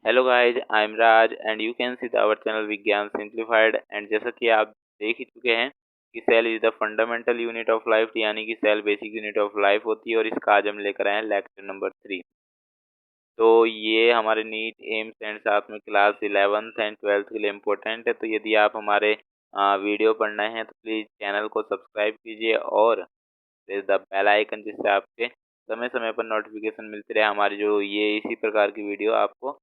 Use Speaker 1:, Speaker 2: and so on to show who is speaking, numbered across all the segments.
Speaker 1: Hello guys, I am Raj and you can see our channel Vigyan simplified. And जैसा कि आप देख ही चुके हैं कि cell is the fundamental unit of life, यानी कि cell basic unit of life होती है। और इसका आज हम लेकर आए हैं लेक्चर नंबर 3। तो ये हमारे नीट एम्स एंड साथ में क्लास 11th एंड 12th के लिए इम्पोर्टेंट है। तो यदि आप हमारे वीडियो पढ़ना है तो प्लीज़ चैनल को सब्सक्राइब कीजिए और प्रेस द बेल आइकन, जिससे आपके समय समय पर नोटिफिकेशन मिलती रहे हमारी जो ये इसी प्रकार की वीडियो आपको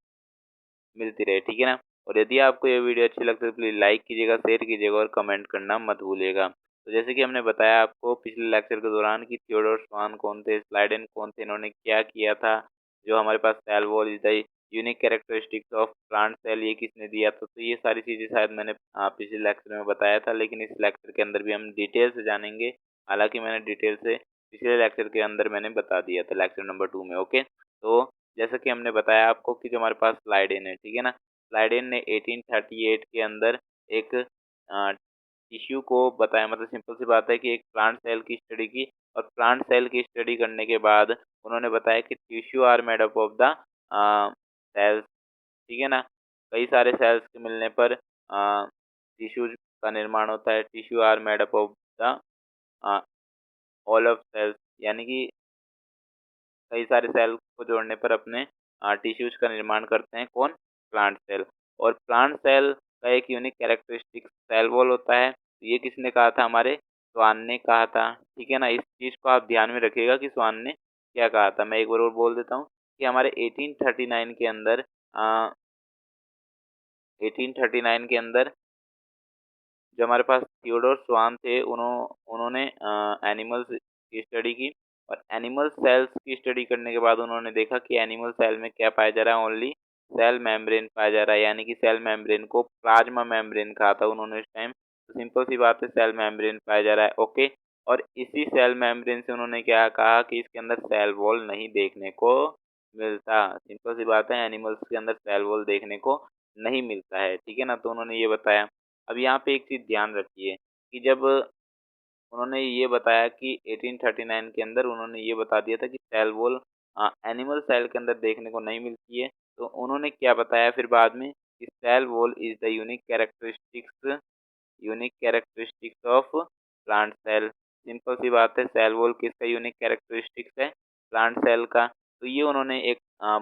Speaker 1: मिलती रहे, ठीक है ना। और यदि आपको ये वीडियो अच्छी लगती है तो प्लीज़ लाइक कीजिएगा, शेयर कीजिएगा और कमेंट करना मत भूलिएगा। तो जैसे कि हमने बताया आपको पिछले लेक्चर के दौरान कि थियोडोर स्वान कौन थे, स्लाइडेन कौन थे, इन्होंने क्या किया था, जो हमारे पास cell wall is the unique characteristics of plant cell, ये किसने दिया था। तो ये सारी चीज़ें शायद मैंने पिछले लेक्चर में बताया था, लेकिन इस लेक्चर के अंदर भी हम डिटेल से जानेंगे। हालांकि मैंने डिटेल से पिछले लेक्चर के अंदर मैंने बता दिया था लेक्चर नंबर 2 में। ओके, तो जैसा कि हमने बताया आपको कि जो हमारे पास स्लाइडेन है, ठीक है ना। स्लाइडेन ने 1838 के अंदर एक टिश्यू को बताया, मतलब सिंपल सी बात है कि एक प्लांट सेल की स्टडी की। और प्लांट सेल की स्टडी करने के बाद उन्होंने बताया कि tissue are made up of the cells, ठीक है ना। कई सारे सेल्स के मिलने पर टिश्यू का निर्माण होता है। Tissue are made up of the all of cells, यानी कि कई सारे सेल को जोड़ने पर अपने टिश्यूज का निर्माण करते हैं कौन, प्लांट सेल। और प्लांट सेल का एक यूनिक कैरेक्टरिस्टिक सेल वॉल होता है। तो ये किसने कहा था, हमारे स्वान ने कहा था, ठीक है ना। इस चीज को आप ध्यान में रखिएगा कि स्वान ने क्या कहा था। मैं एक बार और बोल देता हूँ कि हमारे 1839 के अंदर 1839 के अंदर जो हमारे पास थियोडोर स्वान थे, उन्होंने एनिमल्स की स्टडी की। और एनिमल सेल्स की स्टडी करने के बाद उन्होंने देखा कि एनिमल सेल में क्या पाया जा रहा है, ओनली सेल मेम्ब्रेन पाया जा रहा है, यानी कि सेल मेम्ब्रेन को प्लाज्मा मेम्ब्रेन कहा था उन्होंने उस टाइम। तो सिंपल सी बात है, सेल मेम्ब्रेन पाया जा रहा है। ओके, और इसी सेल मेम्ब्रेन से उन्होंने क्या कहा कि इसके अंदर सेल वॉल नहीं देखने को मिलता। सिंपल सी बात है, एनिमल्स के अंदर सेल वॉल देखने को नहीं मिलता है, ठीक है ना। तो उन्होंने ये बताया। अब यहाँ पे एक चीज ध्यान रखिए कि जब उन्होंने ये बताया कि 1839 के अंदर उन्होंने ये बता दिया था कि सेल वॉल एनिमल सेल के अंदर देखने को नहीं मिलती है, तो उन्होंने क्या बताया फिर बाद में कि cell wall is the unique characteristics of plant cell. Simple सी बात है, सेल वॉल किसका यूनिक कैरेक्टरिस्टिक्स है, प्लांट सेल का। तो ये उन्होंने एक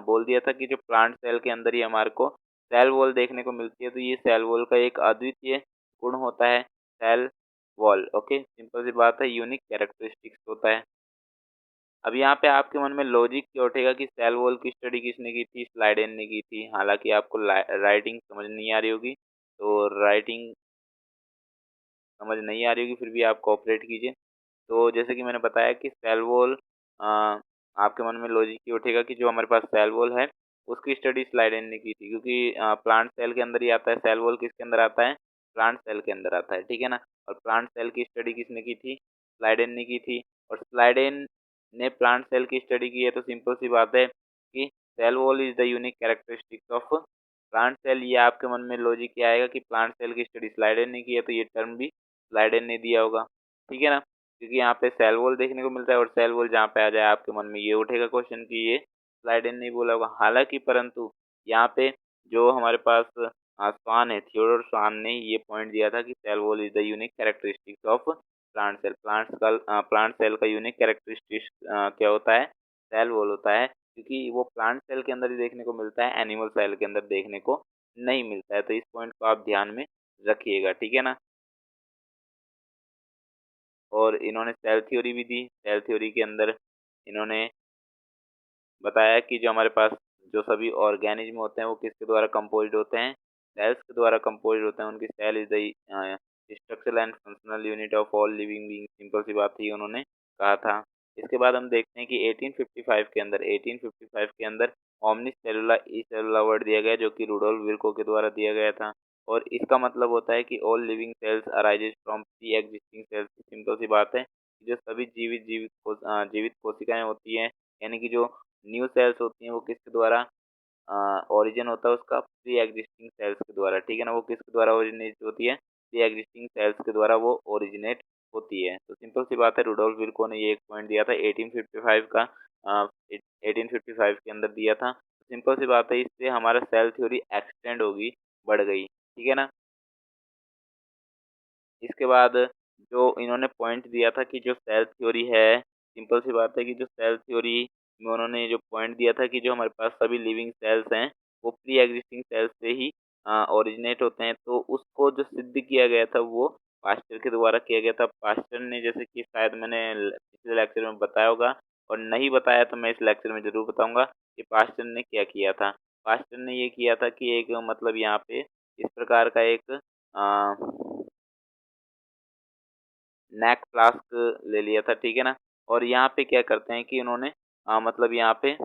Speaker 1: बोल दिया था कि जो प्लांट सेल के अंदर ही हमारे को सेल वॉल देखने को मिलती है। तो ये सेल वॉल का एक अद्वितीय गुण होता है, सेल वॉल। ओके, सिंपल सी बात है, यूनिक कैरेक्टरिस्टिक्स होता है। अब यहाँ पे आपके मन में लॉजिक क्या उठेगा कि सेल वॉल की स्टडी किसने की थी, स्लाइडेन ने की थी। हालांकि आपको राइटिंग समझ नहीं आ रही होगी, तो राइटिंग समझ नहीं आ रही होगी, फिर भी आप कोऑपरेट कीजिए। तो जैसे कि मैंने बताया कि सेल वॉल, आपके मन में लॉजिक ये उठेगा कि जो हमारे पास सेल वॉल है उसकी स्टडी स्लाइडेन ने की थी, क्योंकि प्लांट सेल के अंदर ही आता है। सेल वॉल किसके अंदर आता है, प्लांट सेल के अंदर आता है, ठीक है ना। और प्लांट सेल की स्टडी किसने की थी, स्लाइडेन ने की थी। और स्लाइडेन ने प्लांट सेल की स्टडी की है, तो सिंपल सी बात है कि cell wall is the unique characteristics of plant cell. ये आपके मन में लॉजिक क्या आएगा कि प्लांट सेल की स्टडी स्लाइडेन ने की है, तो ये टर्म भी स्लाइडेन ने दिया होगा, ठीक है ना। क्योंकि यहाँ पे सेल वॉल देखने को मिलता है और सेल वॉल जहाँ पे आ जाए आपके मन में ये उठेगा क्वेश्चन कि ये स्लाइडेन नहीं बोला होगा। हालांकि परंतु यहाँ पे जो हमारे पास स्वान है, थियोडोर स्वान ने ये पॉइंट दिया था कि cell wall is the unique characteristics of plant cell. Plant cell का यूनिक कैरेक्टरिस्टिक्स क्या होता है, सेल वॉल होता है, क्योंकि वो प्लांट सेल के अंदर ही देखने को मिलता है, एनिमल सेल के अंदर देखने को नहीं मिलता है। तो इस पॉइंट को आप ध्यान में रखिएगा, ठीक है ना। और इन्होंने सेल थ्योरी भी दी। सेल थ्योरी के अंदर इन्होंने बताया कि जो हमारे पास जो सभी ऑर्गेनिज्म होते हैं वो किसके द्वारा कंपोज्ड होते हैं, सेल्स के द्वारा कंपोज्ड होते हैं। उनकी cell is the structural and functional unit of all living being. Simple सी बात थी, उन्होंने कहा था। इसके बाद हम देखते हैं कि 1855 के अंदर ओमनिस सेलुला ई सेलुला वर्ड दिया गया, जो कि रुडोल्फ विर्को के द्वारा दिया गया था। और इसका मतलब होता है कि all living cells arises from pre existing cells. Simple सी बात है, जो सभी जीवित कोशिकाएं होती हैं, यानी कि जो न्यू सेल्स होती हैं वो किसके द्वारा ओरिजिन होता है, उसका प्री एग्जिस्टिंग सेल्स के द्वारा, ठीक है ना। वो किसके द्वारा ओरिजिनेट होती है, प्री एग्जिस्टिंग सेल्स के द्वारा वो ओरिजिनेट होती है। तो सिंपल सी बात है, रुडोल्फ विर्को ने ये एक पॉइंट दिया था 1855 का, 1855 के अंदर दिया था। सिंपल सी बात है, इससे हमारा सेल थ्योरी एक्सटेंड होगी, बढ़ गई, ठीक है ना। इसके बाद जो इन्होंने पॉइंट दिया था कि जो सेल थ्योरी है, सिंपल सी बात है कि जो सेल थ्योरी में उन्होंने जो पॉइंट दिया था कि जो हमारे पास सभी लिविंग सेल्स हैं वो प्री एग्जिस्टिंग सेल्स से ही ओरिजिनेट होते हैं, तो उसको जो सिद्ध किया गया था वो पास्टर के द्वारा किया गया था। पास्टर ने, जैसे कि शायद मैंने पिछले लेक्चर में बताया होगा, और नहीं बताया तो मैं इस लेक्चर में ज़रूर बताऊंगा कि पास्टर ने क्या किया था। पास्टर ने ये किया था कि एक मतलब यहाँ पे इस प्रकार का एक नेक फ्लास्क ले लिया था, ठीक है ना। और यहाँ पे क्या करते हैं कि उन्होंने मतलब यहाँ पे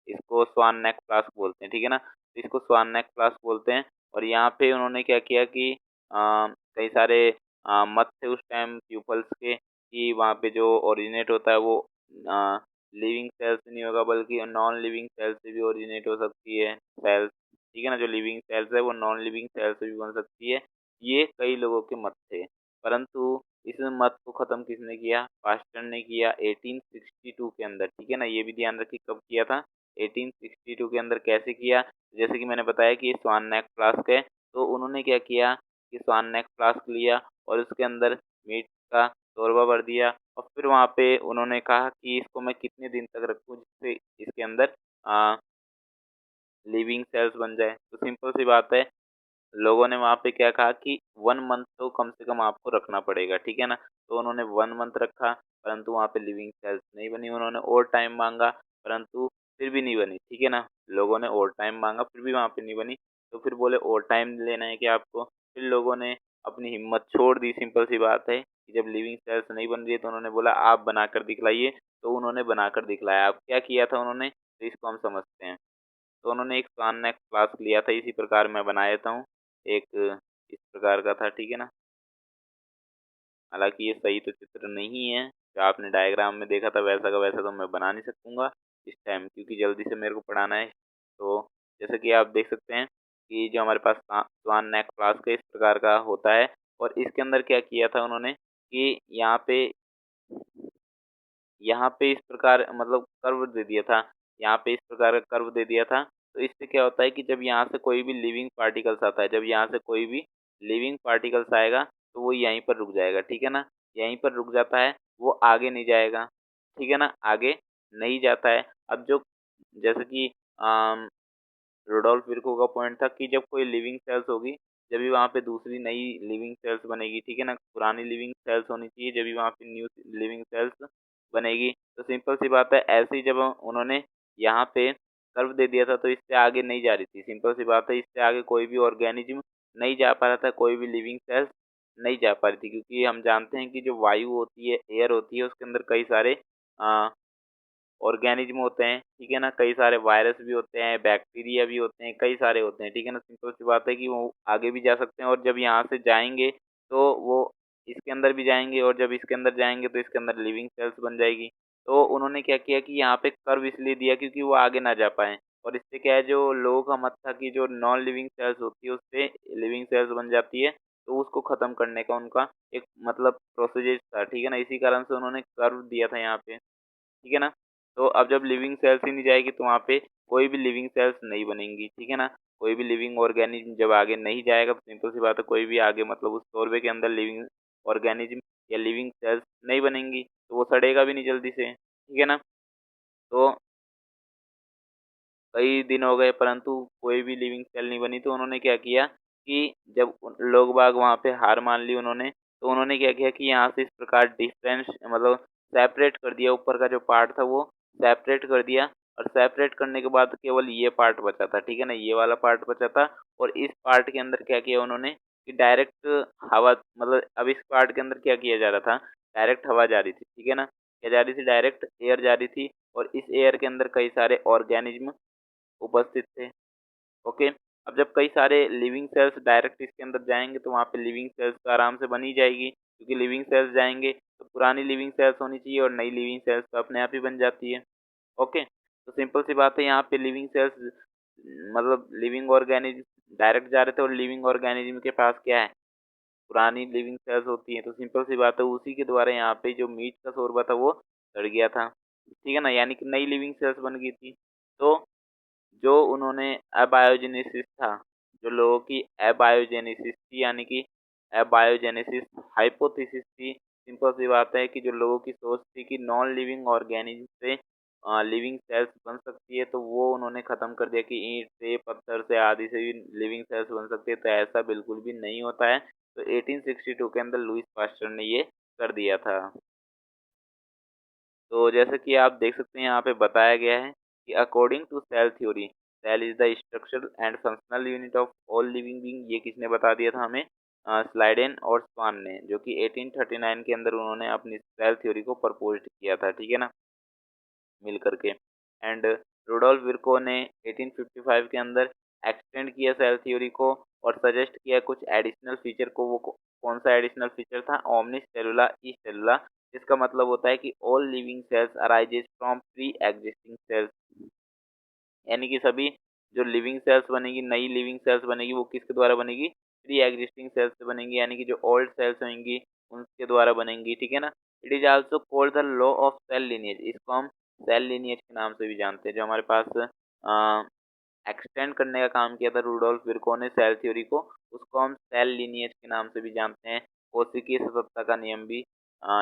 Speaker 1: इसको स्वान नेक फ्लास्क बोलते हैं, ठीक है ना। तो इसको स्वान नेक फ्लास्क बोलते हैं। और यहाँ पे उन्होंने क्या किया कि कई सारे मत थे उस टाइम प्यूपल्स के कि वहाँ पे जो ओरिजिनेट होता है वो लिविंग सेल से नहीं होगा बल्कि नॉन लिविंग सेल से भी ओरिजिनेट हो सकती है सेल्स, ठीक है ना। जो लिविंग सेल्स है वो नॉन लिविंग सेल से भी बन सकती है। ये कई लोगों के मत थे, परंतु इस मत को खत्म किसने किया? पास्टर ने किया 1862 के अंदर, ठीक है ना। ये भी ध्यान रखिए कब किया था, 1862 के अंदर। कैसे किया? जैसे कि मैंने बताया कि स्वान नेक फ्लास्क है, तो उन्होंने क्या किया कि स्वान नेक फ्लास्क लिया और उसके अंदर मीट का शोरबा भर दिया, और फिर वहाँ पे उन्होंने कहा कि इसको मैं कितने दिन तक रखूँ जिससे इसके अंदर लिविंग सेल्स बन जाए। तो सिंपल सी बात है, लोगों ने वहाँ पे क्या कहा कि 1 मंथ तो कम से कम आपको रखना पड़ेगा, ठीक है ना। तो उन्होंने 1 मंथ रखा, परंतु वहाँ पे लिविंग सेल्स नहीं बनी। उन्होंने और टाइम मांगा, परंतु फिर भी नहीं बनी, ठीक है ना। लोगों ने और टाइम मांगा, फिर भी वहाँ पे नहीं बनी। तो फिर बोले और टाइम लेना है क्या आपको? फिर लोगों ने अपनी हिम्मत छोड़ दी। सिंपल सी बात है कि जब लिविंग सेल्स नहीं बन रही है तो उन्होंने बोला आप बनाकर दिखलाइए। तो उन्होंने बनाकर दिखलाया। अब क्या किया था उन्होंने, तो इसको हम समझते हैं। तो उन्होंने एक स्वान फ्लास्क लिया था, इसी प्रकार मैं बना देता हूँ। एक इस प्रकार का था, ठीक है ना। हालांकि ये सही तो चित्र नहीं है, जो आपने डायग्राम में देखा था वैसा का वैसा तो मैं बना नहीं सकूंगा इस टाइम, क्योंकि जल्दी से मेरे को पढ़ाना है। तो जैसे कि आप देख सकते हैं कि जो हमारे पास स्वान नेक फ्लास्क है इस प्रकार का होता है। और इसके अंदर क्या किया था उन्होंने कि यहाँ पे इस प्रकार मतलब कर्व दे दिया था, यहाँ पे इस प्रकार का कर्व दे दिया था। तो इससे क्या होता है कि जब यहाँ से कोई भी लिविंग पार्टिकल्स आता है, जब यहाँ से कोई भी लिविंग पार्टिकल्स आएगा तो वो यहीं पर रुक जाएगा, ठीक है ना। यहीं पर रुक जाता है, वो आगे नहीं जाएगा, ठीक है ना, आगे नहीं जाता है। अब जो जैसे कि रुडोल्फ विर्को का पॉइंट था कि जब कोई लिविंग सेल्स होगी जब भी वहाँ पे दूसरी नई लिविंग सेल्स बनेगी, ठीक है ना। पुरानी लिविंग सेल्स होनी चाहिए जब भी वहाँ पे न्यू लिविंग सेल्स बनेगी। तो सिंपल सी बात है, ऐसे ही जब उन्होंने यहाँ पे कर्व दे दिया था तो इससे आगे नहीं जा रही थी। सिंपल सी बात है, इससे आगे कोई भी ऑर्गेनिज्म नहीं जा पा रहा था, कोई भी लिविंग सेल्स नहीं जा पा रही थी, क्योंकि हम जानते हैं कि जो वायु होती है, एयर होती है, उसके अंदर कई सारे ऑर्गेनिज्म होते हैं, ठीक है ना। कई सारे वायरस भी होते हैं, बैक्टीरिया भी होते हैं, कई सारे होते हैं, ठीक है ना। सिंपल सी बात है कि वो आगे भी जा सकते हैं, और जब यहाँ से जाएंगे तो वो इसके अंदर भी जाएंगे, और जब इसके अंदर जाएंगे तो इसके अंदर लिविंग सेल्स बन जाएगी। तो उन्होंने क्या किया कि यहाँ पे कर्व इसलिए दिया क्योंकि वो आगे ना जा पाए, और इससे क्या है, जो लोगों का मत था कि जो नॉन लिविंग सेल्स होती है उससे लिविंग सेल्स बन जाती है, तो उसको खत्म करने का उनका एक मतलब प्रोसीजर था, ठीक है ना। इसी कारण से उन्होंने कर्व दिया था यहाँ पे, ठीक है ना। तो अब जब लिविंग सेल्स ही नहीं जाएगी तो वहाँ पे कोई भी लिविंग सेल्स नहीं बनेंगी, ठीक है ना। कोई भी लिविंग ऑर्गेनिज्म जब आगे नहीं जाएगा तो सिंपल सी बात है, कोई भी आगे मतलब उस शोरबे के अंदर लिविंग ऑर्गेनिज्म या लिविंग सेल्स नहीं बनेंगी, तो वो सड़ेगा भी नहीं जल्दी से, ठीक है ना। तो कई दिन हो गए परंतु कोई भी लिविंग सेल नहीं बनी, तो उन्होंने क्या किया कि जब लोग बाग वहाँ पे हार मान ली उन्होंने, तो उन्होंने क्या किया कि यहाँ से इस प्रकार डिस्टेंस मतलब सेपरेट कर दिया, ऊपर का जो पार्ट था वो सेपरेट कर दिया। और सेपरेट करने के बाद केवल ये पार्ट बचा था, ठीक है ना, ये वाला पार्ट बचा था। और इस पार्ट के अंदर क्या किया उन्होंने कि डायरेक्ट हवा मतलब अब इस पार्ट के अंदर क्या किया जा रहा था, डायरेक्ट हवा जा रही थी, ठीक है ना। क्या जा रही थी, डायरेक्ट एयर जा रही थी, और इस एयर के अंदर कई सारे ऑर्गेनिज्म उपस्थित थे, ओके। अब जब कई सारे लिविंग सेल्स डायरेक्ट इसके अंदर जाएंगे तो वहाँ पे लिविंग सेल्स तो आराम से बनी जाएगी, क्योंकि लिविंग सेल्स जाएंगे तो पुरानी लिविंग सेल्स होनी चाहिए और नई लिविंग सेल्स तो अपने आप ही बन जाती है, ओके। तो सिंपल सी बात है, यहाँ पे लिविंग सेल्स मतलब लिविंग ऑर्गेनिज्म डायरेक्ट जा रहे थे, और लिविंग ऑर्गेनिज्म के पास क्या है, पुरानी लिविंग सेल्स होती है। तो सिंपल सी बात है, उसी के द्वारा यहाँ पे जो मीट का शोरबा था वो सड़ गया था, ठीक है ना, यानी कि नई लिविंग सेल्स बन गई थी। तो जो उन्होंने अबायोजेनेसिस था, जो लोगों की अबायोजेनेसिस थी, यानी कि अबायोजेनेसिस हाइपोथेसिस थी। सिंपल सी बात है कि जो लोगों की सोच थी कि नॉन लिविंग ऑर्गेनिज्म से लिविंग सेल्स बन सकती है, तो वो उन्होंने ख़त्म कर दिया कि ईंट से, पत्थर से आदि से भी लिविंग सेल्स बन सकती है। तो ऐसा बिल्कुल भी नहीं होता है। तो 1862 के अंदर लुईस पास्चर ने ये कर दिया था। तो जैसे कि आप देख सकते हैं, यहाँ पे बताया गया है कि according to cell theory, cell is the structural and functional unit of all living being. ये किसने बता दिया था हमें? स्लाइडेन और स्वान ने, जो कि 1839 के अंदर उन्होंने अपनी सेल थ्योरी को प्रपोज किया था, ठीक है ना, मिल करके। एंड रुडोल्फ विर्को ने 1855 के अंदर एक्सटेंड किया सेल थ्योरी को और सजेस्ट किया कुछ एडिशनल फीचर को। वो कौन सा एडिशनल फीचर था? ओमनी सेलुला ई सेलुला, जिसका मतलब होता है कि all living cells arises from pre existing sales, यानी कि सभी जो लिविंग सेल्स बनेगी, नई लिविंग सेल्स बनेगी, वो किसके द्वारा बनेगी? प्री एग्जिस्टिंग सेल्स से बनेंगी, यानी कि जो ओल्ड सेल्स होंगी उनके द्वारा बनेंगी, ठीक है ना। It is also called the law of cell lineage. इसको हम सेल लिनिएज के नाम से भी जानते हैं। जो हमारे पास एक्सटेंड करने का काम किया था रूडोल्फ विर्को ने सेल थ्योरी को, उसको हम सेल लिनिएज के नाम से भी जानते हैं। कोशिकीय सततता का नियम भी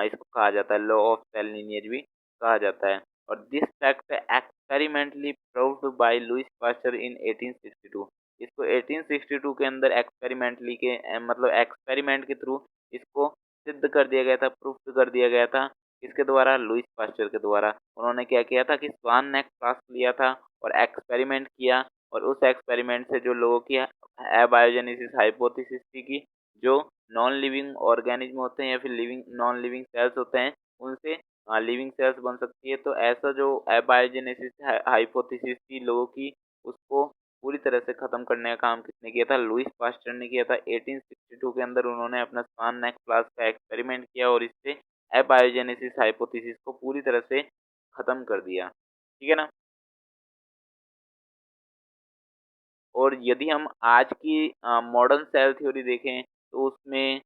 Speaker 1: इसको कहा जाता है, लॉ ऑफ सेल लिनिएज भी कहा जाता है। और this fact experimentally proved by Louis Pasteur in 1862। इसको 1862 के अंदर एक्सपेरिमेंटली के मतलब एक्सपेरिमेंट के थ्रू इसको सिद्ध कर दिया गया था, प्रूफ कर दिया गया था। किसके द्वारा? लुईस पास्चर के द्वारा। उन्होंने क्या किया था कि स्वान नेक फ्लास्क लिया था और एक्सपेरिमेंट किया, और उस एक्सपेरिमेंट से जो लोगों की अबायोजेनेसिस हाइपोथेसिस थी कि जो नॉन लिविंग ऑर्गेनिज्म होते हैं या फिर लिविंग नॉन लिविंग सेल्स होते हैं, उनसे लिविंग सेल्स बन सकती है। तो ऐसा जो अबायोजेनेसिस हाइपोथेसिस थी लोगों की, उसको पूरी तरह से खत्म करने का काम किसने किया था? लुईस पास्चर ने किया था। 1862 के अंदर उन्होंने अपना स्वान नेक फ्लास्क का एक्सपेरिमेंट किया और इससे अबायोजेनेसिस हाइपोथेसिस को पूरी तरह से खत्म कर दिया, ठीक है ना। और यदि हम आज की मॉडर्न सेल थ्योरी देखें, तो उसमें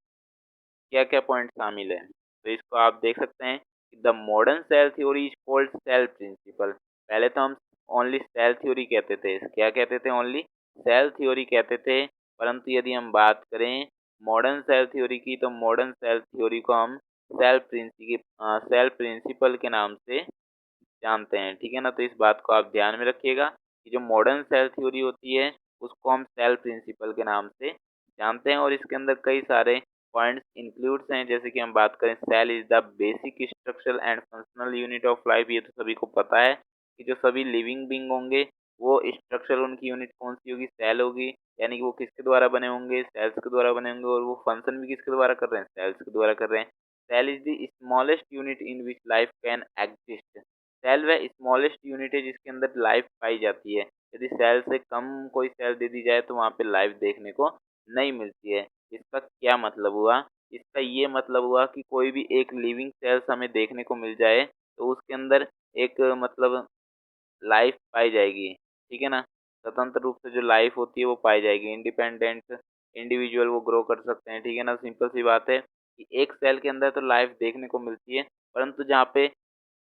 Speaker 1: क्या क्या पॉइंट शामिल है, तो इसको आप देख सकते हैं कि the modern cell theory is called cell principle. पहले तो हम ओनली सेल थ्योरी कहते थे। क्या कहते थे? ओनली सेल थ्योरी कहते थे। परंतु यदि हम बात करें मॉडर्न सेल थ्योरी की, तो मॉडर्न सेल थ्योरी को हम सेल प्रिंसिपल के नाम से जानते हैं, ठीक है ना। तो इस बात को आप ध्यान में रखिएगा कि जो मॉडर्न सेल थ्योरी होती है उसको हम सेल प्रिंसिपल के नाम से जानते हैं। और इसके अंदर कई सारे पॉइंट्स इंक्लूड्स हैं। जैसे कि हम बात करें, cell is the basic structural and functional unit of life. ये तो सभी को पता है कि जो सभी लिविंग बींग होंगे, वो स्ट्रक्चरल उनकी यूनिट कौन सी होगी? सेल होगी। यानी कि वो किसके द्वारा बने होंगे? सेल्स के द्वारा बने होंगे। और वो फंक्शन भी किसके द्वारा कर रहे हैं? सेल्स के द्वारा कर रहे हैं। Cell is the smallest unit in which life can exist. Cell वह स्मॉलेस्ट यूनिट है जिसके अंदर लाइफ पाई जाती है। यदि सेल से कम कोई सेल दे दी जाए तो वहाँ पे लाइफ देखने को नहीं मिलती है। इसका क्या मतलब हुआ? इसका ये मतलब हुआ कि कोई भी एक लिविंग सेल्स हमें देखने को मिल जाए तो उसके अंदर एक मतलब लाइफ पाई जाएगी, ठीक है ना। स्वतंत्र रूप से जो लाइफ होती है वो पाई जाएगी। इंडिपेंडेंट इंडिविजुअल वो ग्रो कर सकते हैं, ठीक है ना। सिंपल सी बात है कि एक सेल के अंदर तो लाइफ देखने को मिलती है, परंतु जहाँ पे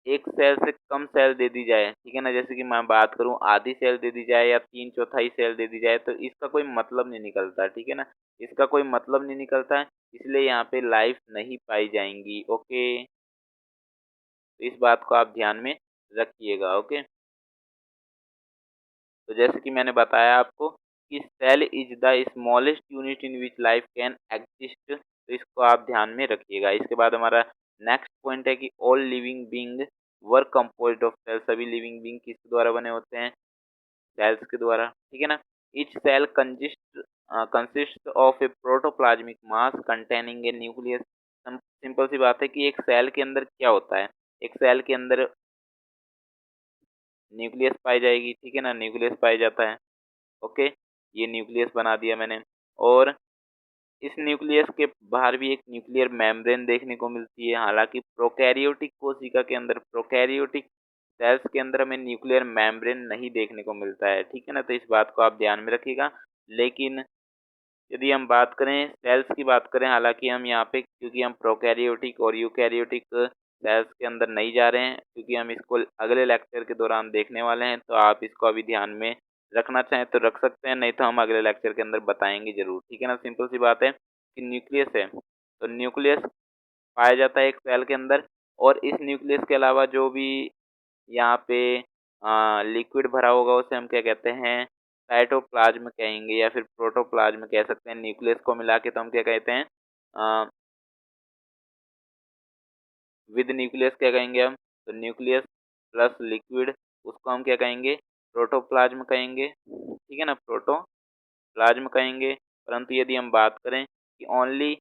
Speaker 1: एक सेल से कम सेल दे दी जाए, ठीक है ना, जैसे कि मैं बात करूं आधी सेल दे दी जाए या 3/4 सेल दे दी जाए, तो इसका कोई मतलब नहीं निकलता, ठीक है ना। इसका कोई मतलब नहीं निकलता है, इसलिए यहाँ पे लाइफ नहीं पाई जाएंगी। ओके, तो इस बात को आप ध्यान में रखिएगा। ओके, तो जैसे कि मैंने बताया आपको कि cell is the smallest unit in which life can exist, तो इसको आप ध्यान में रखिएगा। इसके बाद हमारा नेक्स्ट पॉइंट है कि all living being were composed of cell. सभी लिविंग बींग किसके द्वारा बने होते हैं? सेल्स के द्वारा, ठीक है ना। Each cell consist of a protoplasmic mass containing a nucleus. Simple सी बात है कि एक सेल के अंदर क्या होता है? एक सेल के अंदर न्यूक्लियस पाई जाएगी, ठीक है ना, न्यूक्लियस पाया जाता है। ओके, ये न्यूक्लियस बना दिया मैंने। और इस न्यूक्लियस के बाहर भी एक न्यूक्लियर मेम्ब्रेन देखने को मिलती है। हालांकि प्रोकैरियोटिक कोशिका के अंदर, प्रोकैरियोटिक सेल्स के अंदर हमें न्यूक्लियर मेम्ब्रेन नहीं देखने को मिलता है, ठीक है ना। तो इस बात को आप ध्यान में रखिएगा। लेकिन यदि हम बात करें सेल्स की बात करें, हालांकि हम यहाँ पे क्योंकि हम प्रोकैरियोटिक और यूकैरियोटिक सेल्स के अंदर नहीं जा रहे हैं, क्योंकि हम इसको अगले लेक्चर के दौरान देखने वाले हैं, तो आप इसको अभी ध्यान में रखना चाहें तो रख सकते हैं, नहीं तो हम अगले लेक्चर के अंदर बताएंगे जरूर, ठीक है ना। सिंपल सी बात है कि न्यूक्लियस है तो न्यूक्लियस पाया जाता है एक सेल के अंदर, और इस न्यूक्लियस के अलावा जो भी यहाँ पे लिक्विड भरा होगा उसे हम क्या कहते हैं, साइटोप्लाज्म कहेंगे या फिर प्रोटोप्लाज्म कह सकते हैं। न्यूक्लियस को मिला के तो हम क्या कहते हैं, विद न्यूक्लियस क्या कहेंगे हम, तो न्यूक्लियस प्लस लिक्विड उसको हम क्या कहेंगे, प्रोटोप्लाज्म कहेंगे, ठीक है ना, प्रोटोप्लाज्म कहेंगे। परंतु यदि हम बात करें कि ओनली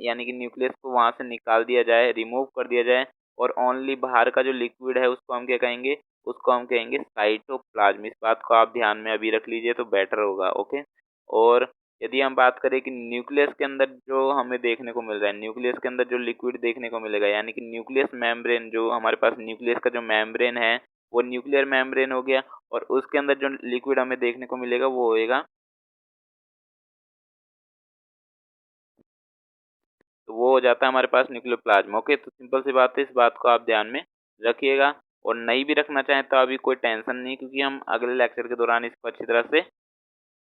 Speaker 1: यानी कि न्यूक्लियस को वहां से निकाल दिया जाए, रिमूव कर दिया जाए, और ओनली बाहर का जो लिक्विड है उसको हम क्या कहेंगे, उसको हम कहेंगे साइटोप्लाज्म। इस बात को आप ध्यान में अभी रख लीजिए तो बेटर होगा, ओके। और यदि हम बात करें कि न्यूक्लियस के अंदर जो हमें देखने को मिल रहा है, न्यूक्लियस के अंदर जो लिक्विड देखने को मिलेगा, यानी कि न्यूक्लियस मेम्ब्रेन, जो हमारे पास न्यूक्लियस का जो मेम्ब्रेन है वो न्यूक्लियर मेम्ब्रेन हो गया, और उसके अंदर जो लिक्विड हमें देखने को मिलेगा वो होएगा, तो वो हो जाता है हमारे पास न्यूक्लियोप्लाज्म, ओके। तो सिंपल सी बात है, इस बात को आप ध्यान में रखिएगा। और नहीं भी रखना चाहें तो अभी कोई टेंशन नहीं, क्योंकि हम अगले लेक्चर के दौरान इसको अच्छी तरह से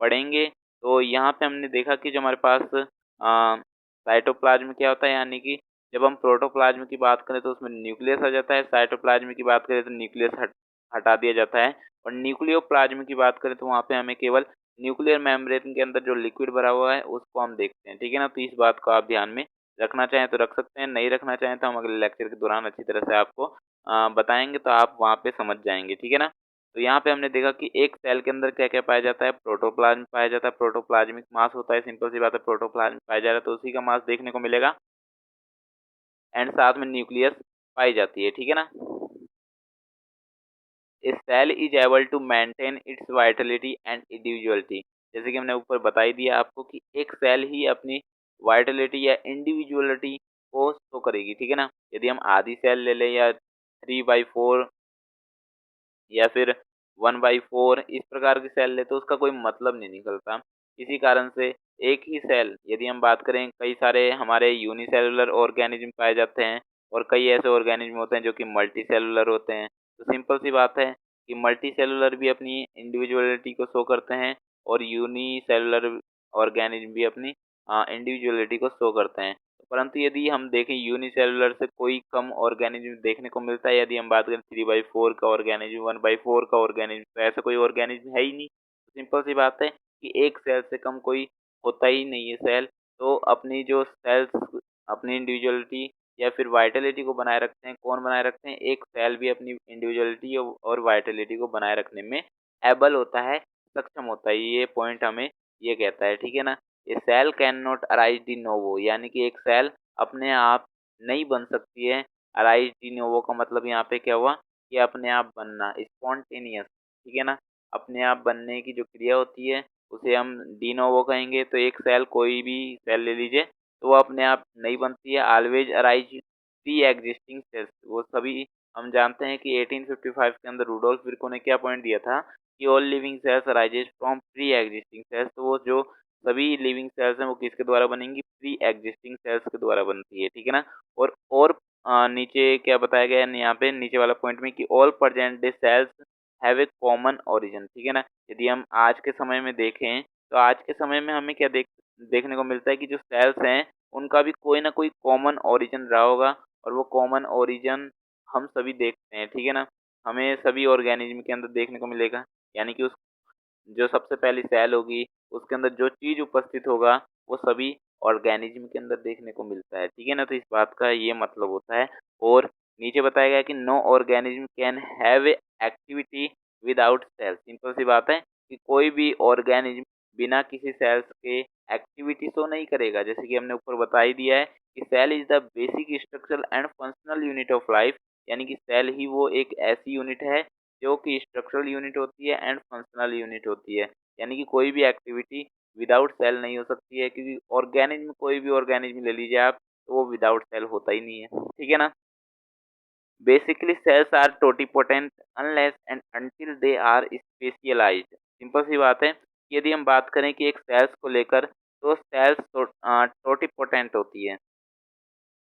Speaker 1: पढ़ेंगे। तो यहाँ पे हमने देखा कि जो हमारे पास साइटोप्लाज्म क्या होता है, यानी कि जब हम प्रोटोप्लाज्म की बात करें तो उसमें न्यूक्लियस आ जाता है, साइटोप्लाज्म की बात करें तो न्यूक्लियस हटा दिया जाता है, और न्यूक्लियोप्लाज्म की बात करें तो वहाँ पे हमें केवल न्यूक्लियर मेम्ब्रेन के अंदर जो लिक्विड भरा हुआ है उसको हम देखते हैं, ठीक है ना। तो इस बात को आप ध्यान में रखना चाहें तो रख सकते हैं, नहीं रखना चाहें तो हम अगले लेक्चर के दौरान अच्छी तरह से आपको बताएंगे, तो आप वहाँ पे समझ जाएंगे, ठीक है ना। तो यहाँ पे हमने देखा कि एक सेल के अंदर क्या क्या पाया जाता है, प्रोटोप्लाज्म पाया जाता है, प्रोटोप्लाज्मिक मास होता है, सिंपल सी बात है, प्रोटोप्लाज्म पाया जा रहा है तो उसी का मास देखने को मिलेगा, एंड साथ में न्यूक्लियस पाई जाती है, ठीक है ना। A cell is able to maintain its vitality and individuality, जैसे कि हमने ऊपर बता ही दिया आपको कि एक सेल ही अपनी वाइटलिटी या इंडिविजुअलिटी को शो करेगी, ठीक है ना। यदि हम आधी सेल ले लें या 3/4 या फिर 1/4 इस प्रकार की सेल ले तो उसका कोई मतलब नहीं निकलता। इसी कारण से एक ही सेल, यदि हम बात करें, कई सारे हमारे यूनिसेलुलर ऑर्गेनिज्म पाए जाते हैं, और कई ऐसे ऑर्गेनिज्म होते हैं जो कि मल्टी सेलुलर होते हैं। तो सिंपल सी बात है कि मल्टी सेलुलर भी अपनी इंडिविजुअलिटी को शो करते हैं, और यूनिसेलुलर ऑर्गेनिज्म भी अपनी इंडिविजुअलिटी को शो करते हैं। परंतु यदि हम देखें यूनिसेलुलर से कोई कम ऑर्गेनिज्म देखने को मिलता है, यदि हम बात करें 3/4 का ऑर्गेनिज्म, 1/4 का ऑर्गेनिज्म, तो ऐसा कोई ऑर्गेनिज्म है ही नहीं। सिंपल सी बात है कि एक सेल से कम कोई होता ही नहीं है सेल। तो अपनी जो सेल्स अपनी इंडिविजुअलिटी या फिर वाइटलिटी को बनाए रखते हैं, कौन बनाए रखते हैं, एक सेल भी अपनी इंडिविजुअलिटी और वाइटलिटी को बनाए रखने में एबल होता है, सक्षम होता है, ये पॉइंट हमें ये कहता है, ठीक है ना। A cell can not arise de novo, यानी कि एक सेल अपने आप नहीं बन सकती है। अराइज डी नोवो का मतलब यहाँ पे क्या हुआ कि अपने आप बनना, स्पॉन्टेनियस, ठीक है ना। अपने आप बनने की जो क्रिया होती है उसे हम डी नोवो कहेंगे। तो एक सेल, कोई भी सेल ले लीजिए, तो वो अपने आप नहीं बनती है, always arise pre existing sales, वो सभी हम जानते हैं कि 1855 के अंदर रूडोल्फ विर्को ने क्या पॉइंट दिया था कि all living cells arises from pre existing sales. तो वो जो सभी लिविंग सेल्स हैं वो किसके द्वारा बनेंगी, प्री एग्जिस्टिंग सेल्स के द्वारा बनती है, ठीक है ना। और नीचे क्या बताया गया है यहाँ पे नीचे वाला पॉइंट में कि all present day cells have a common origin, ठीक है ना। यदि हम आज के समय में देखें तो आज के समय में हमें क्या देखने को मिलता है कि जो सेल्स हैं उनका भी कोई ना कोई कॉमन ओरिजिन रहा होगा, और वो कॉमन ओरिजिन हम सभी देखते हैं, ठीक है ना। हमें सभी ऑर्गेनिज्म के अंदर देखने को मिलेगा, यानी कि उस जो सबसे पहली सेल होगी उसके अंदर जो चीज उपस्थित होगा वो सभी ऑर्गेनिज्म के अंदर देखने को मिलता है, ठीक है ना। तो इस बात का ये मतलब होता है। और नीचे बताया गया कि no organism can have a activity without cell, simple सी बात है कि कोई भी ऑर्गेनिज्म बिना किसी सेल्स के एक्टिविटी शो नहीं करेगा। जैसे कि हमने ऊपर बता ही दिया है कि cell is the basic structural and functional unit of life, यानी कि सेल ही वो एक ऐसी यूनिट है जो कि स्ट्रक्चरल यूनिट होती है एंड फंक्शनल यूनिट होती है, यानी कि कोई भी एक्टिविटी विदाउट सेल नहीं हो सकती है, क्योंकि ऑर्गेनिज्म, कोई भी ऑर्गेनिज्म ले लीजिए आप, तो वो विदाउट सेल होता ही नहीं है, ठीक है ना। Basically cells are totipotent unless and until they are specialised, simple सी बात है कि यदि हम बात करें कि एक सेल्स को लेकर, तो सेल्स टोटिपोटेंट होती है।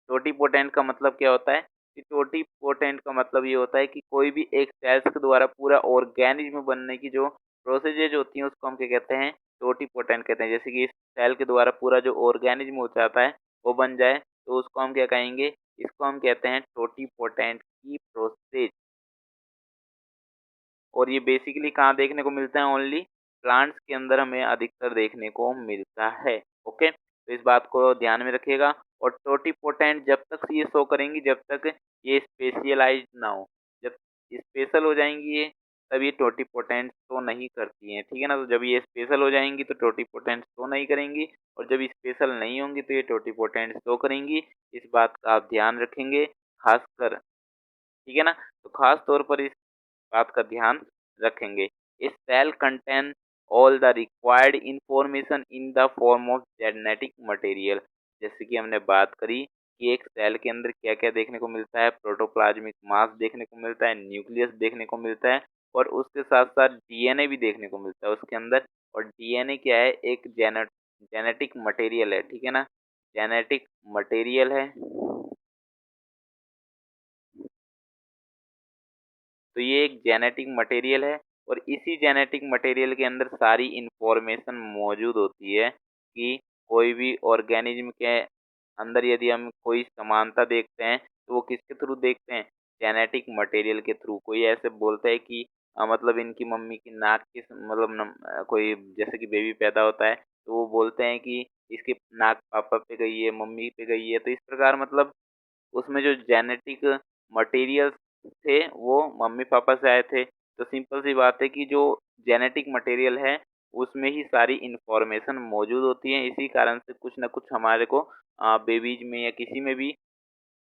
Speaker 1: टोटिपोटेंट का मतलब क्या होता है टोटिपोटेंट का मतलब ये होता है कि कोई भी एक सेल्स के द्वारा पूरा ऑर्गेनिज्म बनने की जो प्रोसेजेज होती हैं उसको हम क्या कहते हैं, टोटिपोटेंट कहते हैं। जैसे कि इस सेल के द्वारा पूरा जो ऑर्गेनिज्म हो जाता है वो बन जाए तो उसको हम क्या कहेंगे, इसको हम कहते हैं टोटिपोटेंट की प्रोसेज। और ये बेसिकली कहाँ देखने को मिलता है, ओनली प्लांट्स के अंदर हमें अधिकतर देखने को मिलता है। ओके, तो इस बात को ध्यान में रखिएगा। और टोटिपोटेंट जब तक ये शो करेंगी जब तक ये स्पेशलाइज्ड ना हो, जब स्पेशल हो जाएंगी ये तब ये टोटिपोटेंट शो नहीं करती हैं, ठीक है ना। तो जब ये स्पेशल हो जाएंगी तो टोटिपोटेंट शो नहीं करेंगी, और जब स्पेशल नहीं होंगी तो ये टोटिपोटेंट शो करेंगी। इस बात का आप ध्यान रखेंगे खासकर, ठीक है ना। तो खास तौर पर इस बात का ध्यान रखेंगे। इस cell contain all the required information in the form of genetic material. जैसे कि हमने बात करी कि एक सेल के अंदर क्या क्या देखने को मिलता है, प्रोटोप्लाज्मिक मास देखने को मिलता है, न्यूक्लियस देखने को मिलता है, और उसके साथ साथ डीएनए भी देखने को मिलता है उसके अंदर। और डीएनए क्या है, एक जेनेटिक मटेरियल है, ठीक है ना, जेनेटिक मटेरियल है। तो ये एक जेनेटिक मटेरियल है, और इसी जेनेटिक मटेरियल के अंदर सारी इंफॉर्मेशन मौजूद होती है कि कोई भी ऑर्गेनिज्म के अंदर यदि हम कोई समानता देखते हैं तो वो किसके थ्रू देखते हैं, जेनेटिक मटेरियल के थ्रू। कोई ऐसे बोलता है कि मतलब इनकी मम्मी की नाक की मतलब कोई जैसे कि बेबी पैदा होता है तो वो बोलते हैं कि इसकी नाक पापा पे गई है, मम्मी पे गई है। तो इस प्रकार मतलब उसमें जो जेनेटिक मटेरियल्स थे वो मम्मी पापा से आए थे। तो सिंपल सी बात है कि जो जेनेटिक मटेरियल है उसमें ही सारी इंफॉर्मेशन मौजूद होती है। इसी कारण से कुछ ना कुछ हमारे को बेबीज में या किसी में भी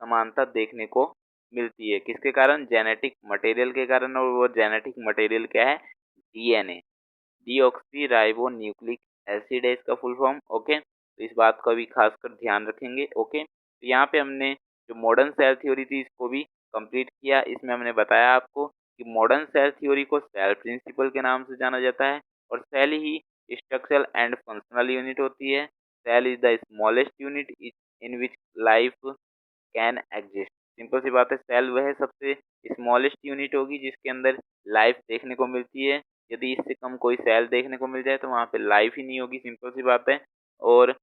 Speaker 1: समानता देखने को मिलती है। किसके कारण, जेनेटिक मटेरियल के कारण। और वो जेनेटिक मटेरियल क्या है, DNA, deoxy ribo nucleic acid है इसका फुल फॉर्म। ओके, तो इस बात का भी खासकर ध्यान रखेंगे। ओके, तो यहाँ पे हमने जो मॉडर्न सेल थ्योरी थी इसको भी कंप्लीट किया। इसमें हमने बताया आपको कि मॉडर्न सेल थ्योरी को सेल प्रिंसिपल के नाम से जाना जाता है, और सेल ही स्ट्रक्चरल एंड फंक्शनल यूनिट होती है। Cell is the smallest unit in which life can exist. Simple सी बात है, सेल वह सबसे स्मॉलेस्ट यूनिट होगी जिसके अंदर लाइफ देखने को मिलती है। यदि इससे कम कोई सेल देखने को मिल जाए तो वहाँ पे लाइफ ही नहीं होगी, सिंपल सी बात है। और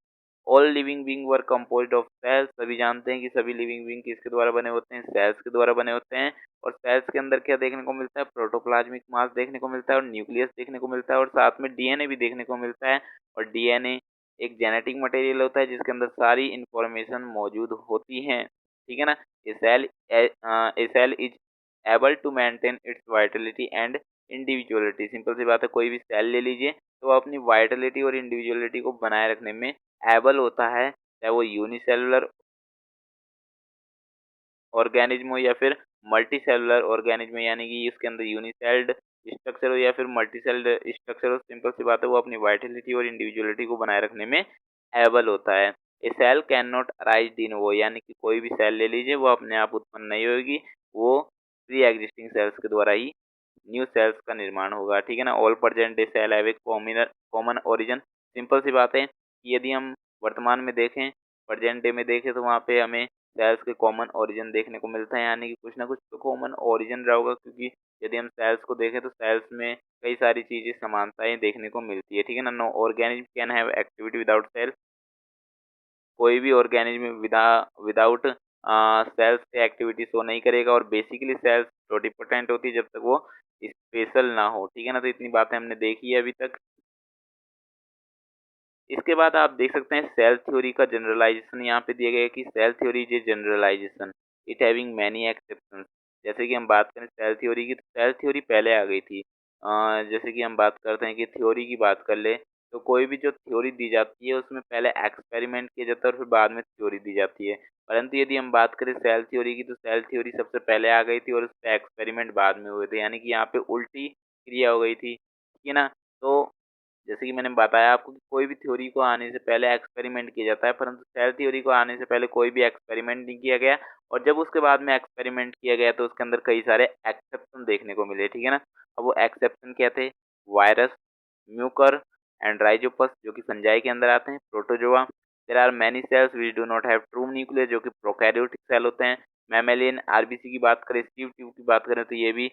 Speaker 1: all living being were composed of cells. सभी जानते हैं कि सभी लिविंग बींग किसके द्वारा बने होते हैं, सेल्स के द्वारा बने होते हैं। और सेल्स के अंदर क्या देखने को मिलता है, प्रोटोप्लाज्मिक मास देखने को मिलता है, और न्यूक्लियस देखने को मिलता है, और साथ में डीएनए भी देखने को मिलता है। और डीएनए एक जेनेटिक मटेरियल होता है जिसके अंदर सारी इंफॉर्मेशन मौजूद होती है, ठीक है ना। A cell a cell is able to maintain its vitality and individuality. Simple सी बात है, कोई भी सेल ले लीजिए तो वो अपनी वाइटलिटी और इंडिविजुअलिटी को बनाए रखने में एबल होता है, चाहे वो यूनिसेलुलर ऑर्गेनिज्म हो या फिर मल्टी सेलुलर ऑर्गेनिज्म, यानी कि इसके अंदर यूनिसेल्ड स्ट्रक्चर हो या फिर मल्टी सेल्ड स्ट्रक्चर हो। सिंपल सी बात है, वो अपनी वाइटलिटी और इंडिविजुअलिटी को बनाए रखने में एबल होता है। A cell can not arise in वो, यानी कि कोई भी सेल ले लीजिए वो अपने आप उत्पन्न नहीं होगी, वो प्री एग्जिस्टिंग सेल्स के द्वारा ही न्यू सेल्स का निर्माण होगा, ठीक है ना। All present day cell have a common origin. Simple सी बात है कि यदि हम वर्तमान में देखें, प्रेजेंट डे में देखें, तो वहाँ पे हमें सेल्स के कॉमन ओरिजिन देखने को मिलता है, यानी कि कुछ ना कुछ तो कॉमन ओरिजिन रहा होगा। क्योंकि यदि हम सेल्स को देखें तो सेल्स में कई सारी चीजें समानताएं देखने को मिलती है, ठीक है ना। No organism can have activity without cell. कोई भी ऑर्गेनिज्म विदाउट सेल्स से एक्टिविटी शो नहीं करेगा, और बेसिकली सेल्स टोटिपोटेंट होती है जब तक वो स्पेशल ना हो, ठीक है ना। तो इतनी बातें हमने देखी है अभी तक। इसके बाद आप देख सकते हैं सेल थ्योरी का जनरलाइजेशन यहाँ पे दिया गया है कि cell theory is a generalisation it having many exceptions. जैसे कि हम बात करें सेल थ्योरी की, तो सेल थ्योरी पहले आ गई थी। जैसे कि हम बात करते हैं कि थ्योरी की बात कर ले, तो कोई भी जो थ्योरी दी जाती है उसमें पहले एक्सपेरिमेंट किया जाता है और फिर बाद में थ्योरी दी जाती है। परंतु यदि हम बात करें सेल थ्योरी की, तो सेल थ्योरी सबसे पहले आ गई थी और उस पर एक्सपेरिमेंट बाद में हुए थे, यानी कि यहाँ पे उल्टी क्रिया हो गई थी, ठीक है ना। तो जैसे कि मैंने बताया आपको कि कोई भी थ्योरी को आने से पहले एक्सपेरिमेंट किया जाता है, परंतु सेल थ्योरी को आने से पहले कोई भी एक्सपेरिमेंट नहीं किया गया। और जब उसके बाद में एक्सपेरिमेंट किया गया तो उसके अंदर कई सारे एक्सेप्शन देखने को मिले, ठीक है ना। अब वो एक्सेप्शन क्या थे, वायरस, म्यूकर एंड राइजोपस जो कि फंजाई के अंदर आते हैं, protozoa. There are many cells which do not have true nucleus जो कि प्रोकैरियोटिक सेल होते हैं। मैमेलियन आरबीसी की बात करें, स्टीव ट्यूब की बात करें तो ये भी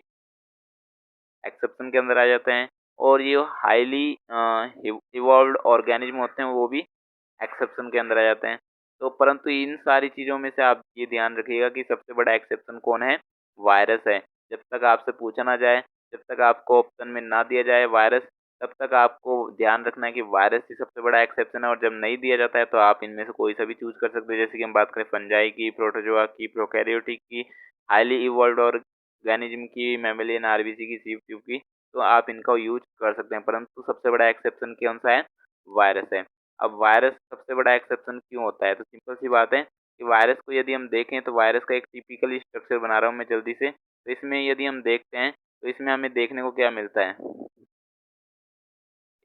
Speaker 1: एक्सेप्शन के अंदर आ जाते हैं। और ये हाईली इवॉल्व्ड ऑर्गेनिज्म होते हैं वो भी एक्सेप्शन के अंदर आ जाते हैं। तो परंतु इन सारी चीज़ों में से आप ये ध्यान रखिएगा कि सबसे बड़ा एक्सेप्शन कौन है? वायरस है। जब तक आपसे पूछा ना जाए, जब तक आपको ऑप्शन में ना दिया जाए वायरस, तब तक आपको ध्यान रखना है कि वायरस ही सबसे बड़ा एक्सेप्शन है। और जब नहीं दिया जाता है तो आप इनमें से कोई सा भी चूज कर सकते हैं। जैसे कि हम बात करें फंजाई की, प्रोटोजोआ की, प्रोकैरियोटिक की, हाईली इवॉल्व्ड ऑर्गेनिज्म की, मैमेलियन आरबीसी की, सीव ट्यूब की, तो आप इनका यूज कर सकते हैं। परंतु सबसे बड़ा एक्सेप्शन कौन सा है? वायरस है। अब वायरस सबसे बड़ा एक्सेप्शन क्यों होता है? तो सिंपल सी बात है कि वायरस को यदि हम देखें तो वायरस का एक टिपिकल स्ट्रक्चर बना रहा हूँ मैं जल्दी से। तो इसमें यदि हम देखते हैं तो इसमें हमें देखने को क्या मिलता है?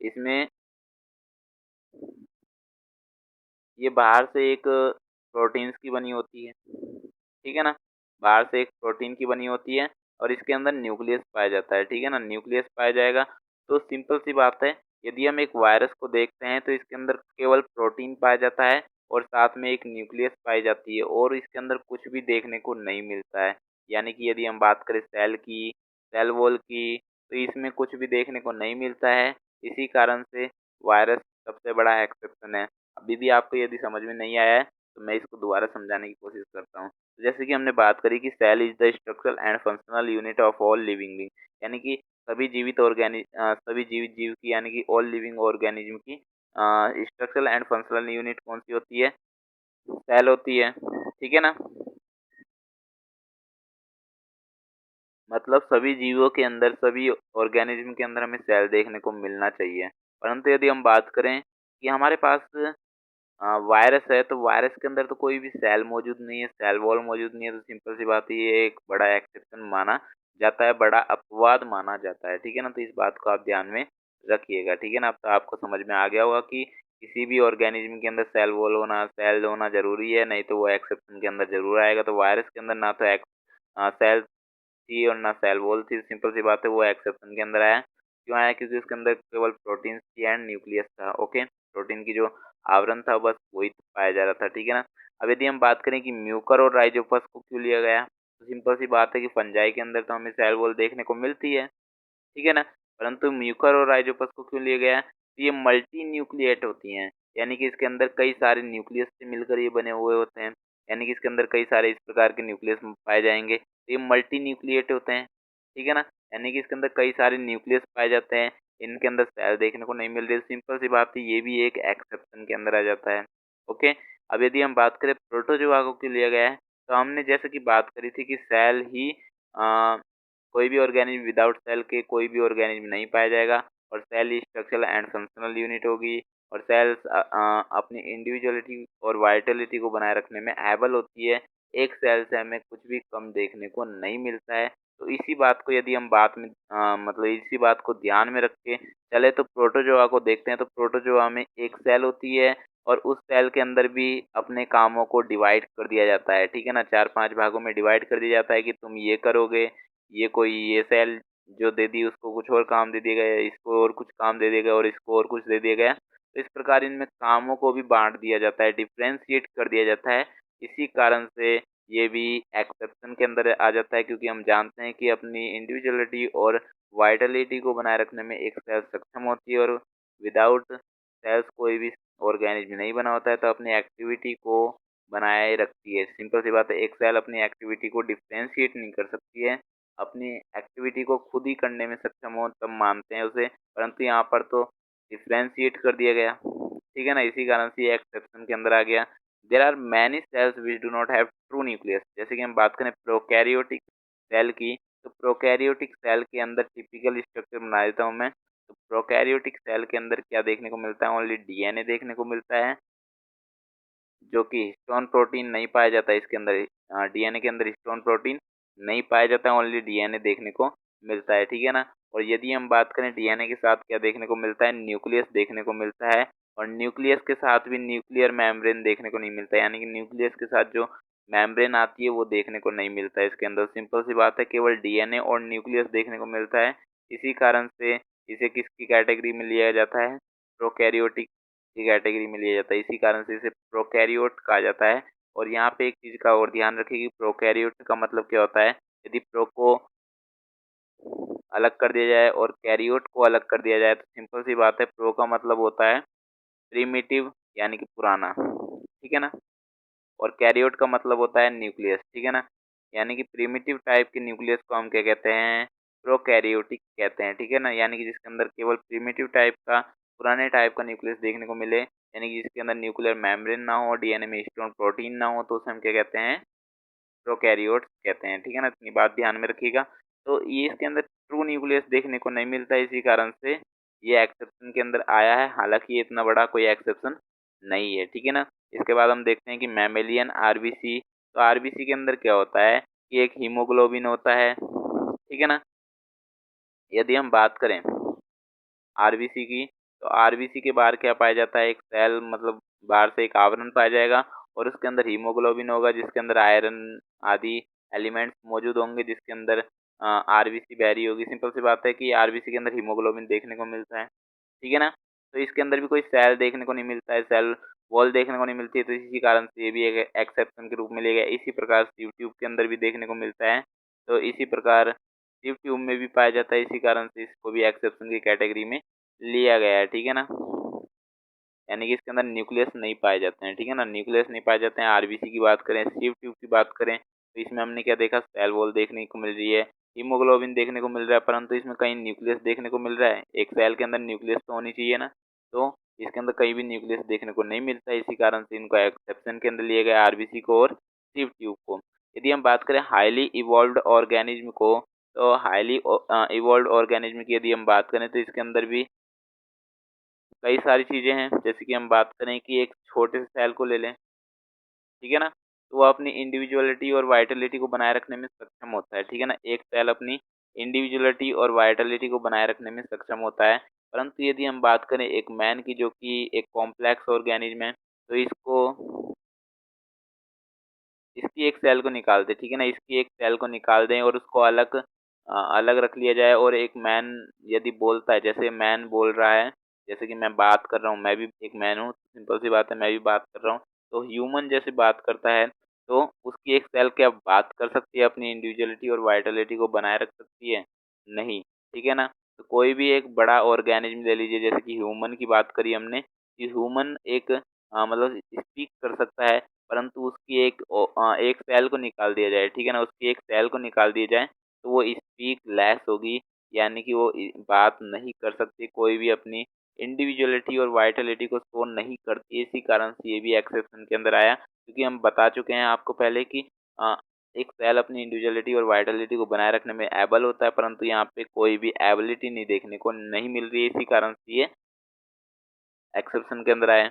Speaker 1: इसमें ये बाहर से एक प्रोटीन्स की बनी होती है, ठीक है ना? बाहर से एक प्रोटीन की बनी होती है और इसके अंदर न्यूक्लियस पाया जाता है, ठीक है ना? न्यूक्लियस पाया जाएगा। तो सिंपल सी बात है, यदि हम एक वायरस को देखते हैं तो इसके अंदर केवल प्रोटीन पाया जाता है और साथ में एक न्यूक्लियस पाई जाती है और इसके अंदर कुछ भी देखने को नहीं मिलता है। यानी कि यदि हम बात करें सेल की, सेल वॉल की, तो इसमें कुछ भी देखने को नहीं मिलता है। इसी कारण से वायरस सबसे बड़ा एक्सेप्शन है। अभी भी आपको यदि समझ में नहीं आया है तो मैं इसको दोबारा समझाने की कोशिश करता हूँ। जैसे कि हमने बात करी कि cell is the structural and functional unit of all living being, यानी कि सभी जीवित जीव की, यानी कि ऑल लिविंग ऑर्गेनिज्म की स्ट्रक्चरल एंड फंक्शनल यूनिट कौन सी होती है? सेल होती है, ठीक है ना? मतलब सभी जीवों के अंदर, सभी ऑर्गेनिज्म के अंदर हमें सेल देखने को मिलना चाहिए। परंतु यदि हम बात करें कि हमारे पास वायरस है तो वायरस के अंदर तो कोई भी सेल मौजूद नहीं है, सेल वॉल मौजूद नहीं है, तो सिंपल सी बात है ये एक बड़ा एक्सेप्शन माना जाता है, बड़ा अपवाद माना जाता है, ठीक है ना? तो इस बात को आप ध्यान में रखिएगा, ठीक है ना? अब तो आपको समझ में आ गया होगा कि किसी भी ऑर्गेनिज्म के अंदर सेल वॉल होना, सेल होना जरूरी है, नहीं तो वो एक्सेप्शन के अंदर जरूर आएगा। तो वायरस के अंदर ना तो सेल थी और ना सेल वॉल थी, सिंपल सी बात है वो एक्सेप्शन के अंदर आया। क्यों आया? क्योंकि उसके अंदर केवल प्रोटीन थी एंड न्यूक्लियस था। ओके, प्रोटीन की जो आवरण था बस वही पाया जा रहा था, ठीक है ना? अब यदि हम बात करें कि म्यूकर और राइजोपस को क्यों लिया गया, तो सिंपल सी बात है कि फंजाई के अंदर तो हमें सेल वॉल देखने को मिलती है, ठीक है ना? परंतु म्यूकर और राइजोपस को क्यों लिया गया? तो ये मल्टी न्यूक्लिएट होती हैं, यानी कि इसके अंदर कई सारे न्यूक्लियस से मिलकर ये बने हुए होते हैं। यानी कि इसके अंदर कई सारे इस प्रकार के न्यूक्लियस पाए जाएंगे, तो ये मल्टी न्यूक्लिएट होते हैं, ठीक है ना? यानी कि इसके अंदर कई सारे न्यूक्लियस पाए जाते हैं, इनके अंदर सेल देखने को नहीं मिल रही। सिंपल सी बात है, ये भी एक एक्सेप्शन के अंदर आ जाता है। ओके, अब यदि हम बात करें प्रोटोजोआ को क्यों लिया गया है, तो हमने जैसे कि बात करी थी कि सेल ही कोई भी ऑर्गेनिज्म विदाउट सेल के कोई भी ऑर्गेनिज्म नहीं पाया जाएगा। और सेल ही स्ट्रक्चरल एंड फंक्शनल यूनिट होगी। और सेल्स अपनी इंडिविजुअलिटी और वाइटलिटी को बनाए रखने में एबल होती है। एक सेल से हमें कुछ भी कम देखने को नहीं मिलता है। तो इसी बात को यदि हम मतलब इसी बात को ध्यान में रख के चले तो प्रोटोजोआ को देखते हैं। तो प्रोटोजोआ में एक सेल होती है और उस सेल के अंदर भी अपने कामों को डिवाइड कर दिया जाता है, ठीक है ना? 4-5 भागों में डिवाइड कर दिया जाता है कि तुम ये करोगे, ये सेल जो दे दी उसको कुछ और काम दे दिया गया, इसको और कुछ काम दे दिया गया और इसको और कुछ दे दिया गया। तो इस प्रकार इनमें कामों को भी बांट दिया जाता है, डिफ्रेंशिएट कर दिया जाता है। इसी कारण से ये भी एक्सेप्शन के अंदर आ जाता है, क्योंकि हम जानते हैं कि अपनी इंडिविजुअलिटी और वाइटलिटी को बनाए रखने में एक सेल सक्षम होती है और विदाउट सेल्स कोई भी ऑर्गेनिज्म नहीं बना होता है, तो अपनी एक्टिविटी को बनाए रखती है। सिंपल सी बात है, एक सेल अपनी एक्टिविटी को डिफ्रेंशिएट नहीं कर सकती है, अपनी एक्टिविटी को खुद ही करने में सक्षम हो तब मानते हैं उसे। परंतु यहाँ पर तो डिफ्रेंशिएट कर दिया गया, ठीक है ना? इसी कारण से ये एक्सेप्शन के अंदर आ गया। There are many cells which do not have true nucleus. जैसे कि हम बात करें प्रोकैरियोटिक सेल की, तो प्रोकैरियोटिक सेल के अंदर टिपिकल स्ट्रक्चर बना देता हूँ मैं। तो प्रोकैरियोटिक सेल के अंदर क्या देखने को मिलता है? ओनली डीएनए देखने को मिलता है, जो कि हिस्टोन प्रोटीन नहीं पाया जाता है इसके अंदर। डीएनए के अंदर हिस्टोन प्रोटीन नहीं पाया जाता है, ओनली डीएनए देखने को मिलता है, ठीक है ना? और यदि हम बात करें डीएनए के साथ क्या देखने को मिलता है, न्यूक्लियस देखने को मिलता है। और न्यूक्लियस के साथ भी न्यूक्लियर मेम्ब्रेन देखने को नहीं मिलता है, यानी कि न्यूक्लियस के साथ जो मेम्ब्रेन आती है वो देखने को नहीं मिलता है इसके अंदर। सिंपल सी बात है, केवल डीएनए और न्यूक्लियस देखने को मिलता है। इसी कारण से इसे किसकी कैटेगरी में लिया जाता है? प्रोकैरियोटिक की कैटेगरी में लिया जाता है। इसी कारण से इसे प्रोकैरियोट कहा जाता है। और यहाँ पे एक चीज का और ध्यान रखिए कि प्रोकैरियोट का मतलब क्या होता है। यदि प्रो को अलग कर दिया जाए और कैरियोट को अलग कर दिया जाए तो सिंपल सी बात है, प्रो का मतलब होता है प्रीमिटिव यानी कि पुराना, ठीक है ना, और कैरियोट का मतलब होता है न्यूक्लियस, ठीक है ना। यानी कि प्रिमिटिव टाइप के न्यूक्लियस को हम क्या कहते हैं, प्रोकैरियोटिक कहते हैं, ठीक है ना। यानी कि जिसके अंदर केवल प्रिमिटिव टाइप का, पुराने टाइप का न्यूक्लियस देखने को मिले, यानी कि जिसके अंदर न्यूक्लियर मेम्ब्रेन ना हो, डीएनए में हिस्टोन प्रोटीन ना हो, तो उसे हम क्या कहते हैं, प्रोकैरियोट्स कहते हैं, ठीक है ना। इतनी बात ध्यान में रखिएगा। तो ये इसके अंदर ट्रू न्यूक्लियस देखने को नहीं मिलता, इसी कारण से ये एक्सेप्शन के अंदर आया है, हालांकि ये इतना बड़ा कोई एक्सेप्शन नहीं है, ठीक है ना। इसके बाद हम देखते हैं कि मैमेलियन आरबीसी। तो आरबीसी के अंदर क्या होता है कि एक हीमोग्लोबिन होता है, ठीक है ना। यदि हम बात करें आरबीसी की, तो आरबीसी के बाहर क्या पाया जाता है, एक सेल, मतलब बाहर से एक आवरण पाया जाएगा और उसके अंदर हीमोग्लोबिन होगा, जिसके अंदर आयरन आदि एलिमेंट्स मौजूद होंगे, जिसके अंदर आरबीसी बैरी होगी। सिंपल सी बात है कि आरबीसी के अंदर हीमोग्लोबिन देखने को मिलता है, ठीक है ना। तो इसके अंदर भी कोई सेल देखने को नहीं मिलता है, सेल वॉल देखने को नहीं मिलती है, तो इसी कारण से ये भी एक एक्सेप्शन के रूप में लिया गया। इसी प्रकार सीव ट्यूब के अंदर भी देखने को मिलता है, तो इसी प्रकार सीव ट्यूब में भी पाया जाता है, इसी कारण से इसको भी एक्सेप्शन की कैटेगरी में लिया गया है, ठीक है ना। यानी कि इसके अंदर न्यूक्लियस नहीं पाए जाते हैं, ठीक है ना, न्यूक्लियस नहीं पाए जाते हैं। आरबीसी की बात करें, सीव ट्यूब की बात करें, तो इसमें हमने क्या देखा, सेल वॉल देखने को मिल रही है, हीमोग्लोबिन देखने को मिल रहा है, परंतु इसमें कहीं न्यूक्लियस देखने को मिल रहा है। एक सेल के अंदर न्यूक्लियस तो होनी चाहिए ना, तो इसके अंदर कहीं भी न्यूक्लियस देखने को नहीं मिलता है, इसी कारण से इनको एक्सेप्शन के अंदर लिया गया, आरबीसी को और सीव ट्यूब को। यदि हम बात करें हाईली इवॉल्व्ड ऑर्गेनिज्म को, तो हाईली इवॉल्व्ड ऑर्गेनिज्म की यदि हम बात करें, तो इसके अंदर भी कई सारी चीजें हैं। जैसे कि हम बात करें कि एक छोटे से सेल को ले लें, ठीक है ना, तो वो अपनी इंडिविजुअलिटी और वाइटलिटी को बनाए रखने में सक्षम होता है, ठीक है ना। एक सेल अपनी इंडिविजुअलिटी और वाइटलिटी को बनाए रखने में सक्षम होता है, परंतु यदि हम बात करें एक मैन की, जो कि एक कॉम्प्लेक्स ऑर्गेनिज्म है, तो इसको, इसकी एक सेल को निकाल दें, ठीक है ना, इसकी एक सेल को निकाल दें और उसको अलग अलग रख लिया जाए, और एक मैन यदि बोलता है, जैसे मैन बोल रहा है, जैसे कि मैं बात कर रहा हूँ, मैं भी एक मैन हूँ, सिंपल सी बात है, मैं भी बात कर रहा हूँ, तो ह्यूमन जैसे बात करता है, तो उसकी एक सेल क्या बात कर सकती है, अपनी इंडिविजुअलिटी और वाइटलिटी को बनाए रख सकती है? नहीं, ठीक है ना। तो कोई भी एक बड़ा ऑर्गेनिज्म ले लीजिए, जैसे कि ह्यूमन की बात करी हमने, कि ह्यूमन एक मतलब स्पीक कर सकता है, परंतु उसकी एक सेल को निकाल दिया जाए, ठीक है ना, उसकी एक सेल को निकाल दिया जाए, तो वो स्पीक लेस होगी, यानी कि वो बात नहीं कर सकती, कोई भी अपनी इंडिविजुअलिटी और वाइटलिटी को शो नहीं करती। इसी कारण से ये भी एक्सेप्शन के अंदर आया, क्योंकि हम बता चुके हैं आपको पहले कि एक सेल अपनी इंडिविजुअलिटी और वाइटलिटी को बनाए रखने में एबल होता है, परंतु यहाँ पे कोई भी एबिलिटी नहीं देखने को नहीं मिल रही है, इसी कारण से ये एक्सेप्शन के अंदर आए।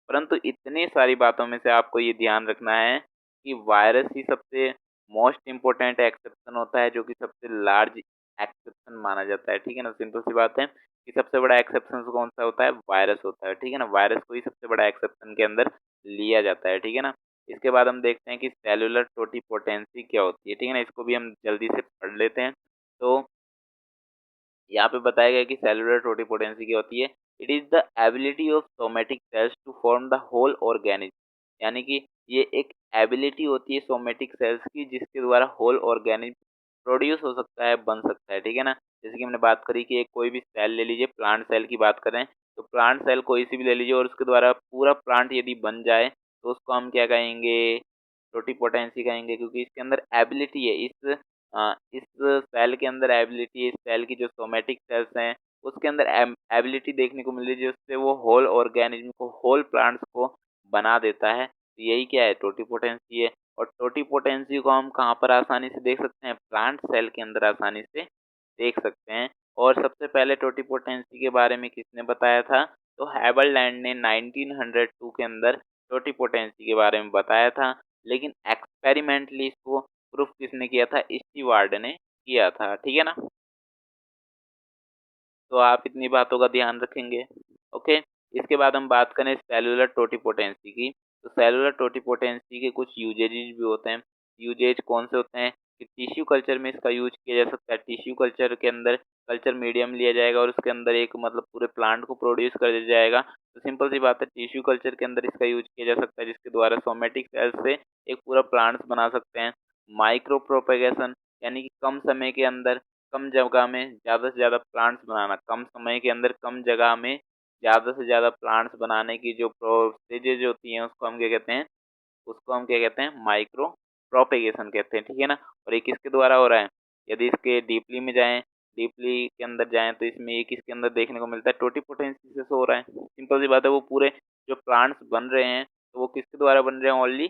Speaker 1: परंतु इतनी सारी बातों में से आपको ये ध्यान रखना है कि वायरस ही सबसे मोस्ट इम्पोर्टेंट एक्सेप्शन होता है, जो कि सबसे लार्ज एक्सेप्शन माना जाता है, ठीक है ना। सिंपल सी बात है कि सबसे बड़ा एक्सेप्शन कौन सा होता है, वायरस होता है, ठीक है ना। वायरस को ही सबसे बड़ा एक्सेप्शन के अंदर लिया जाता है, ठीक है ना। इसके बाद हम देखते हैं कि सेलुलर टोटिपोटेंसी क्या होती है, ठीक है ना, इसको भी हम जल्दी से पढ़ लेते हैं। तो यहाँ पे बताया गया कि सेलुलर टोटिपोटेंसी क्या होती है। It is the ability of somatic cells to form the whole organism, यानी कि ये एक एबिलिटी होती है सोमेटिक सेल्स की, जिसके द्वारा होल ऑर्गेनिज्म प्रोड्यूस हो सकता है, बन सकता है, ठीक है ना। जैसे कि हमने बात करी कि एक कोई भी सेल ले लीजिए, प्लांट सेल की बात करें, तो प्लांट सेल कोई सी भी ले लीजिए और उसके द्वारा पूरा प्लांट यदि बन जाए, तो उसको हम क्या कहेंगे, टोटिपोटेंसी कहेंगे, क्योंकि इसके अंदर एबिलिटी है, इस सेल के अंदर एबिलिटी है, इस सेल की जो सोमेटिक सेल्स हैं उसके अंदर एबिलिटी देखने को मिल रही है, जिससे वो होल ऑर्गेनिज्म को, होल प्लांट्स को बना देता है। तो यही क्या है, टोटिपोटेंसी है। और टोटिपोटेंसी को हम कहाँ पर आसानी से देख सकते हैं, प्लांट सेल के अंदर आसानी से देख सकते हैं। और सबसे पहले टोटिपोटेंसी के बारे में किसने बताया था, तो हैबरलैंड ने 1902 के अंदर टोटिपोटेंसी के बारे में बताया था, लेकिन एक्सपेरिमेंटली इसको प्रूफ किसने किया था, स्टीवार्ड ने किया था, ठीक है ना। तो आप इतनी बातों का ध्यान रखेंगे, ओके। इसके बाद हम बात करें सेलुलर टोटिपोटेंसी की, तो सेलुलर टोटिपोटेंसी के कुछ यूजेज भी होते हैं। यूजेज कौन से होते हैं कि टिश्यू कल्चर में इसका यूज किया जा सकता है। टिश्यू कल्चर के अंदर कल्चर मीडियम लिया जाएगा और उसके अंदर एक मतलब पूरे प्लांट को प्रोड्यूस कर दिया जाएगा। तो सिंपल सी बात है, टिश्यू कल्चर के अंदर इसका यूज किया जा सकता है, जिसके द्वारा सोमेटिक सेल्स से एक पूरा प्लांट्स बना सकते हैं। माइक्रो प्रोपेगेशन यानी कि कम समय के अंदर कम जगह में ज़्यादा से ज़्यादा प्लांट्स बनाना, कम समय के अंदर कम जगह में ज़्यादा से ज़्यादा प्लांट्स बनाने की जो प्रोसेजेज होती हैं उसको हम क्या कहते हैं, माइक्रो प्रोपेगेशन कहते हैं, ठीक है ना। और ये किसके द्वारा हो रहा है, यदि इसके डीपली में जाएं, डीपली के अंदर जाएं तो इसमें ये किसके अंदर देखने को मिलता है, टोटिपोटेंसी से हो रहा है। सिंपल सी बात है, वो पूरे जो प्लांट्स बन रहे हैं तो वो किसके द्वारा बन रहे हैं, ओनली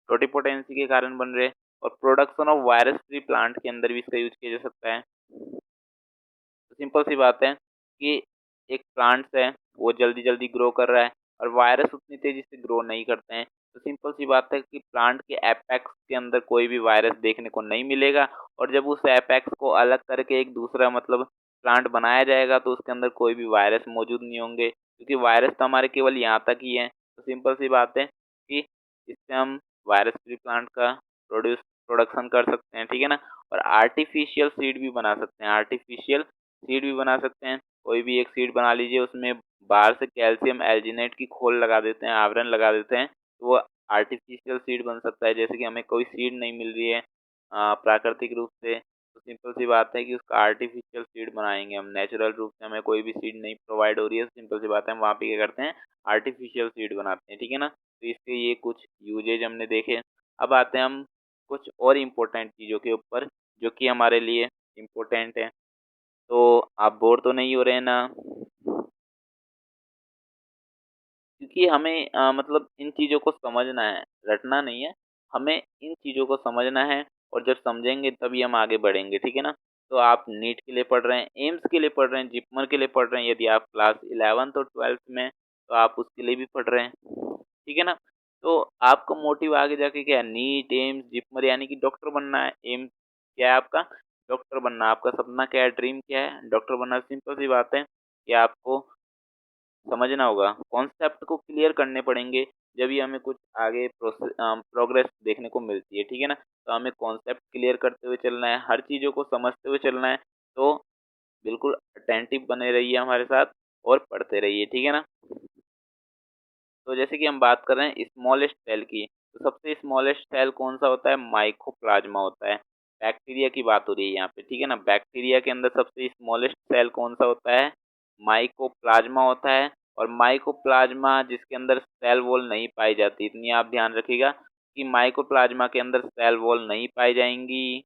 Speaker 1: टोटिपोटेंसी के कारण बन रहे हैं। और production of virus free plant के अंदर भी इसका यूज किया जा सकता है। तो सिंपल सी बात है कि एक प्लांट्स है वो जल्दी जल्दी ग्रो कर रहा है और वायरस उतनी तेजी से ग्रो नहीं करते हैं। तो सिंपल सी बात है कि प्लांट के एपेक्स के अंदर कोई भी वायरस देखने को नहीं मिलेगा, और जब उस एपेक्स को अलग करके एक दूसरा मतलब प्लांट बनाया जाएगा तो उसके अंदर कोई भी वायरस मौजूद नहीं होंगे, क्योंकि वायरस तो हमारे केवल यहाँ तक ही है। तो सिंपल सी बात है कि इससे हम वायरस फ्री प्लांट का प्रोडक्शन कर सकते हैं, ठीक है ना। और आर्टिफिशियल सीड भी बना सकते हैं, आर्टिफिशियल सीड भी बना सकते हैं। कोई भी एक सीड बना लीजिए, उसमें बाहर से कैल्शियम एल्जिनेट की खोल लगा देते हैं, आवरण लगा देते हैं, तो वो आर्टिफिशियल सीड बन सकता है। जैसे कि हमें कोई सीड नहीं मिल रही है प्राकृतिक रूप से, तो सिंपल सी बात है कि उसका आर्टिफिशियल सीड बनाएंगे हम। नेचुरल रूप से हमें कोई भी सीड नहीं प्रोवाइड हो रही है, सिंपल सी बात है हम वहाँ पे क्या करते हैं, आर्टिफिशियल सीड बनाते हैं, ठीक है ना। तो इसके ये कुछ यूजेज हमने देखे। अब आते हैं हम कुछ और इम्पोर्टेंट चीज़ों के ऊपर जो कि हमारे लिए इम्पोर्टेंट है। तो आप बोर तो नहीं हो रहे हैं ना? क्योंकि हमें मतलब इन चीज़ों को समझना है, रटना नहीं है। हमें इन चीज़ों को समझना है, और जब समझेंगे तभी हम आगे बढ़ेंगे, ठीक है ना। तो आप नीट के लिए पढ़ रहे हैं, एम्स के लिए पढ़ रहे हैं, जिपमर के लिए पढ़ रहे हैं, यदि आप क्लास 11th और 12th में, तो आप उसके लिए भी पढ़ रहे हैं, ठीक है ना। तो आपका मोटिव आगे जाके क्या है, नीट, एम्स, जिपमर यानी कि डॉक्टर बनना है। एम क्या है आपका, डॉक्टर बनना। आपका सपना क्या है, ड्रीम क्या है, डॉक्टर बनना। सिंपल सी बात है कि आपको समझना होगा, कॉन्सेप्ट को क्लियर करने पड़ेंगे, जब भी हमें कुछ आगे प्रोग्रेस देखने को मिलती है, ठीक है ना। तो हमें कॉन्सेप्ट क्लियर करते हुए चलना है, हर चीज़ों को समझते हुए चलना है। तो बिल्कुल अटेंटिव बने रहिए हमारे साथ और पढ़ते रहिए, ठीक है ना। तो जैसे कि हम बात कर रहे हैं स्मॉलेस्ट सेल की, तो सबसे स्मॉलेस्ट सेल कौन सा होता है, माइकोप्लाज्मा होता है। बैक्टीरिया की बात हो रही है यहाँ पे, ठीक है ना। बैक्टीरिया के अंदर सबसे स्मॉलेस्ट सेल कौन सा होता है, माइकोप्लाज्मा होता है। और माइकोप्लाज्मा जिसके अंदर सेल वॉल नहीं पाई जाती, इतनी आप ध्यान रखिएगा कि माइकोप्लाज्मा के अंदर सेल वॉल नहीं पाई जाएंगी,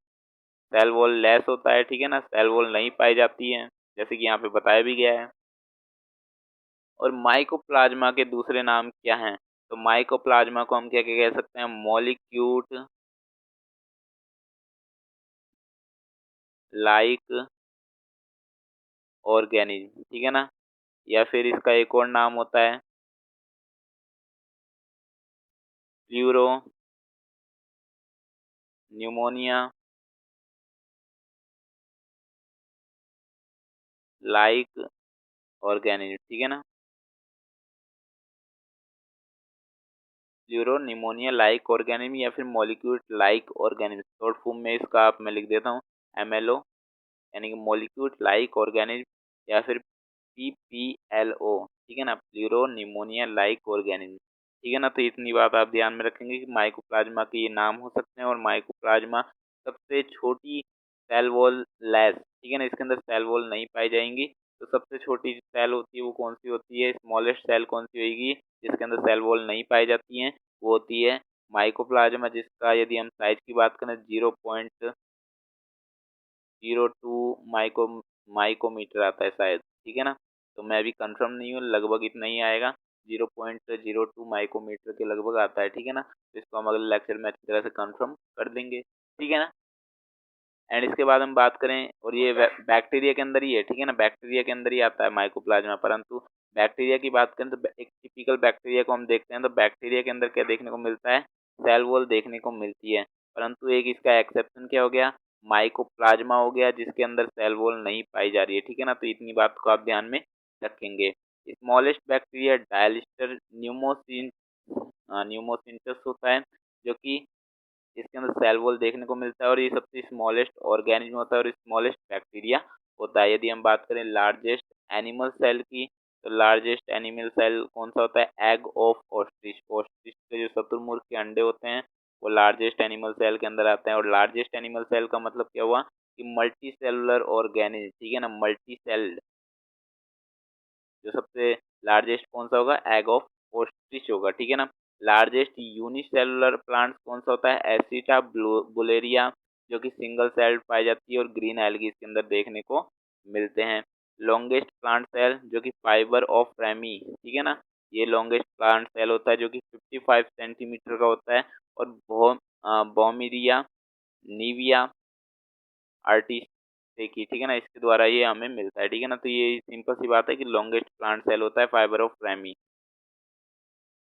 Speaker 1: सेल वॉल लेस होता है, ठीक है ना, सेल वॉल नहीं पाई जाती है, जैसे कि यहाँ पे बताया भी गया है। और माइकोप्लाज्मा के दूसरे नाम क्या हैं, तो माइकोप्लाज्मा को हम क्या क्या कह सकते हैं, मॉलिक्यूट लाइक ऑर्गेनिज्म, ठीक है ना। या फिर इसका एक और नाम होता है प्लूरो न्यूमोनिया लाइक ऑर्गेनिज्म, ठीक है ना। प्लूरो निमोनिया लाइक ऑर्गेनिज्म या फिर मॉलिक्यूट लाइक ऑर्गेनिज्म, शॉर्ट फॉर्म में इसका आप मैं लिख देता हूँ एमएलओ, यानी कि मॉलिक्यूट लाइक ऑर्गेनिज्म, या फिर PPLO, ठीक है ना, प्लूरो निमोनिया लाइक ऑर्गेनिज्म, ठीक है ना। तो इतनी बात आप ध्यान में रखेंगे कि माइकोप्लाज्मा के ये नाम हो सकते हैं। और माइकोप्लाज्मा सबसे छोटी सेल वॉल लेस, ठीक है ना, इसके अंदर सेल वॉल नहीं पाई जाएंगी। तो सबसे छोटी सेल होती है वो कौन सी होती है, स्मॉलेस्ट सेल कौन सी होगी जिसके अंदर सेल वॉल नहीं पाई जाती हैं, वो होती है माइकोप्लाज्मा, जिसका यदि हम साइज की बात करें 0.02 माइकोमीटर आता है शायद, ठीक है ना। तो मैं अभी कंफर्म नहीं हूँ, लगभग इतना ही आएगा, 0.02 माइकोमीटर के लगभग आता है, ठीक है ना। तो इसको हम अगले लेक्चर में अच्छी तरह से कंफर्म कर देंगे, ठीक है ना। एंड इसके बाद हम बात करें, और ये बैक्टीरिया के अंदर ही है, ठीक है ना, बैक्टीरिया के अंदर ही आता है माइकोप्लाज्मा। परंतु बैक्टीरिया की बात करें तो एक टिपिकल बैक्टीरिया को हम देखते हैं, तो बैक्टीरिया के अंदर क्या देखने को मिलता है, सेल वॉल देखने को मिलती है। परंतु एक इसका एक्सेप्शन क्या हो गया, माइकोप्लाज्मा हो गया, जिसके अंदर सेल वॉल नहीं पाई जा रही है, ठीक है ना। तो इतनी बात को आप ध्यान में रखेंगे। स्मॉलेस्ट बैक्टीरिया डायलिस्टर न्यूमोसिन न्यूमोसिंटस होता है, जो कि इसके अंदर सेल वॉल देखने को मिलता है और ये सबसे स्मॉलेस्ट ऑर्गेनिज्म होता है और स्मॉलेस्ट बैक्टीरिया होता है। यदि हम बात करें लार्जेस्ट एनिमल सेल की, तो लार्जेस्ट एनिमल सेल कौन सा होता है? Egg of ostrich. ऑस्ट्रिच के जो शुतुरमुर्ग के अंडे होते हैं वो लार्जेस्ट एनिमल सेल के अंदर आते हैं। और लार्जेस्ट एनिमल सेल का मतलब क्या हुआ कि मल्टी सेलुलर ऑर्गेनिज्म, ठीक है ना, मल्टी सेल्ड। जो सबसे लार्जेस्ट कौन सा होगा? एग ऑफ ओस्ट्रिच होगा, ठीक है ना। लार्जेस्ट यूनिसेलुलर प्लांट कौन सा होता है? एसिटा बुलेरिया, जो कि सिंगल सेल्ड पाई जाती है और ग्रीन एल्गी इसके अंदर देखने को मिलते हैं। लॉन्गेस्ट प्लांट सेल जो कि फाइबर ऑफ रेमी, ठीक है ना, ये लॉन्गेस्ट प्लांट सेल होता है जो कि 55 सेंटीमीटर का होता है। और बोमिरिया निविया आर्टिस्टिकी, ठीक है ना, इसके द्वारा ये हमें मिलता है, ठीक है ना। तो ये सिंपल सी बात है कि लॉन्गेस्ट प्लांट सेल होता है फाइबर ऑफ रेमी।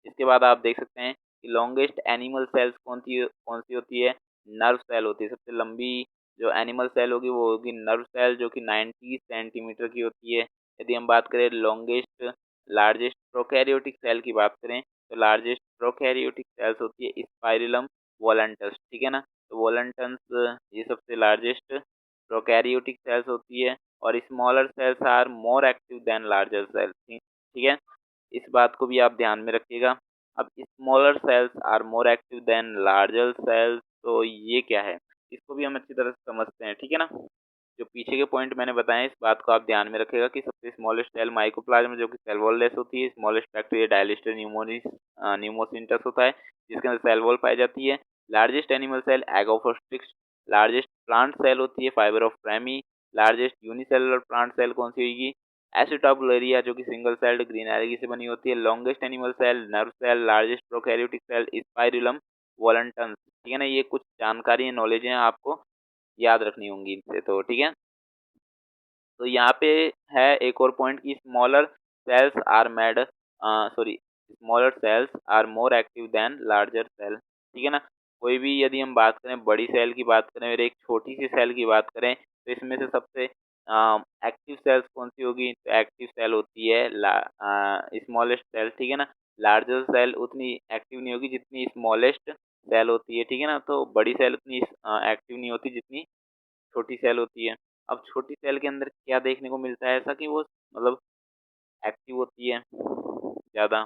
Speaker 1: इसके बाद आप देख सकते हैं कि लॉन्गेस्ट एनिमल सेल्स कौन सी होती है? नर्व सेल होती है। सबसे लंबी जो एनिमल सेल होगी वो होगी नर्व सेल, जो कि 90 सेंटीमीटर की होती है। यदि हम बात करें लॉन्गेस्ट लार्जेस्ट प्रोकैरियोटिक सेल की बात करें, तो लार्जेस्ट प्रोकैरियोटिक सेल्स होती है स्पाइरलम वोलेंटस, ठीक है ना। तो वोलेंटस ये सबसे लार्जेस्ट प्रोकैरियोटिक सेल्स होती है। और smaller cells are more active than larger cells, ठीक है। इस बात को भी आप ध्यान में रखिएगा। अब smaller cells are more active than larger cells, तो ये क्या है, इसको भी हम अच्छी तरह से समझते हैं, ठीक है ना। जो पीछे के पॉइंट मैंने बताए इस बात को आप ध्यान में रखिएगा कि सबसे स्मॉलेस्ट सेल माइकोप्लाज्म जो कि सेल वॉल लेस होती है। स्मॉलेस्ट बैक्टीरिया डायलिस्टर न्यूमोसिंटस होता है जिसके अंदर सेल वॉल पाई जाती है। Largest animal cell egg of ostrich. Largest plant cell होती है fibre of ramie. Largest unicellular plant cell कौन सी होगी? एसिटाबुलेरिया, जो कि सिंगल सेल्ड ग्रीन एल्गी से बनी होती है। Longest animal cell nerve cell. Largest prokaryotic cell spirillum volutans, ठीक है ना। ये कुछ जानकारी नॉलेज है आपको याद रखनी होंगी इनसे, तो ठीक है। तो यहाँ पे है एक और पॉइंट कि smaller cells are made sorry smaller cells are more active than larger cell, ठीक है ना। कोई भी यदि हम बात करें बड़ी सेल की बात करें और एक छोटी सी सेल की बात करें, तो इसमें से सबसे एक्टिव सेल्स कौन सी होगी? तो एक्टिव सेल होती है स्मॉलेस्ट सेल, ठीक है ना। लार्जर सेल उतनी एक्टिव नहीं होगी जितनी स्मॉलेस्ट सेल होती है, ठीक है ना। तो बड़ी सेल उतनी एक्टिव नहीं होती जितनी छोटी सेल होती है। अब छोटी सेल के अंदर क्या देखने को मिलता है ऐसा कि वो मतलब एक्टिव होती है ज़्यादा?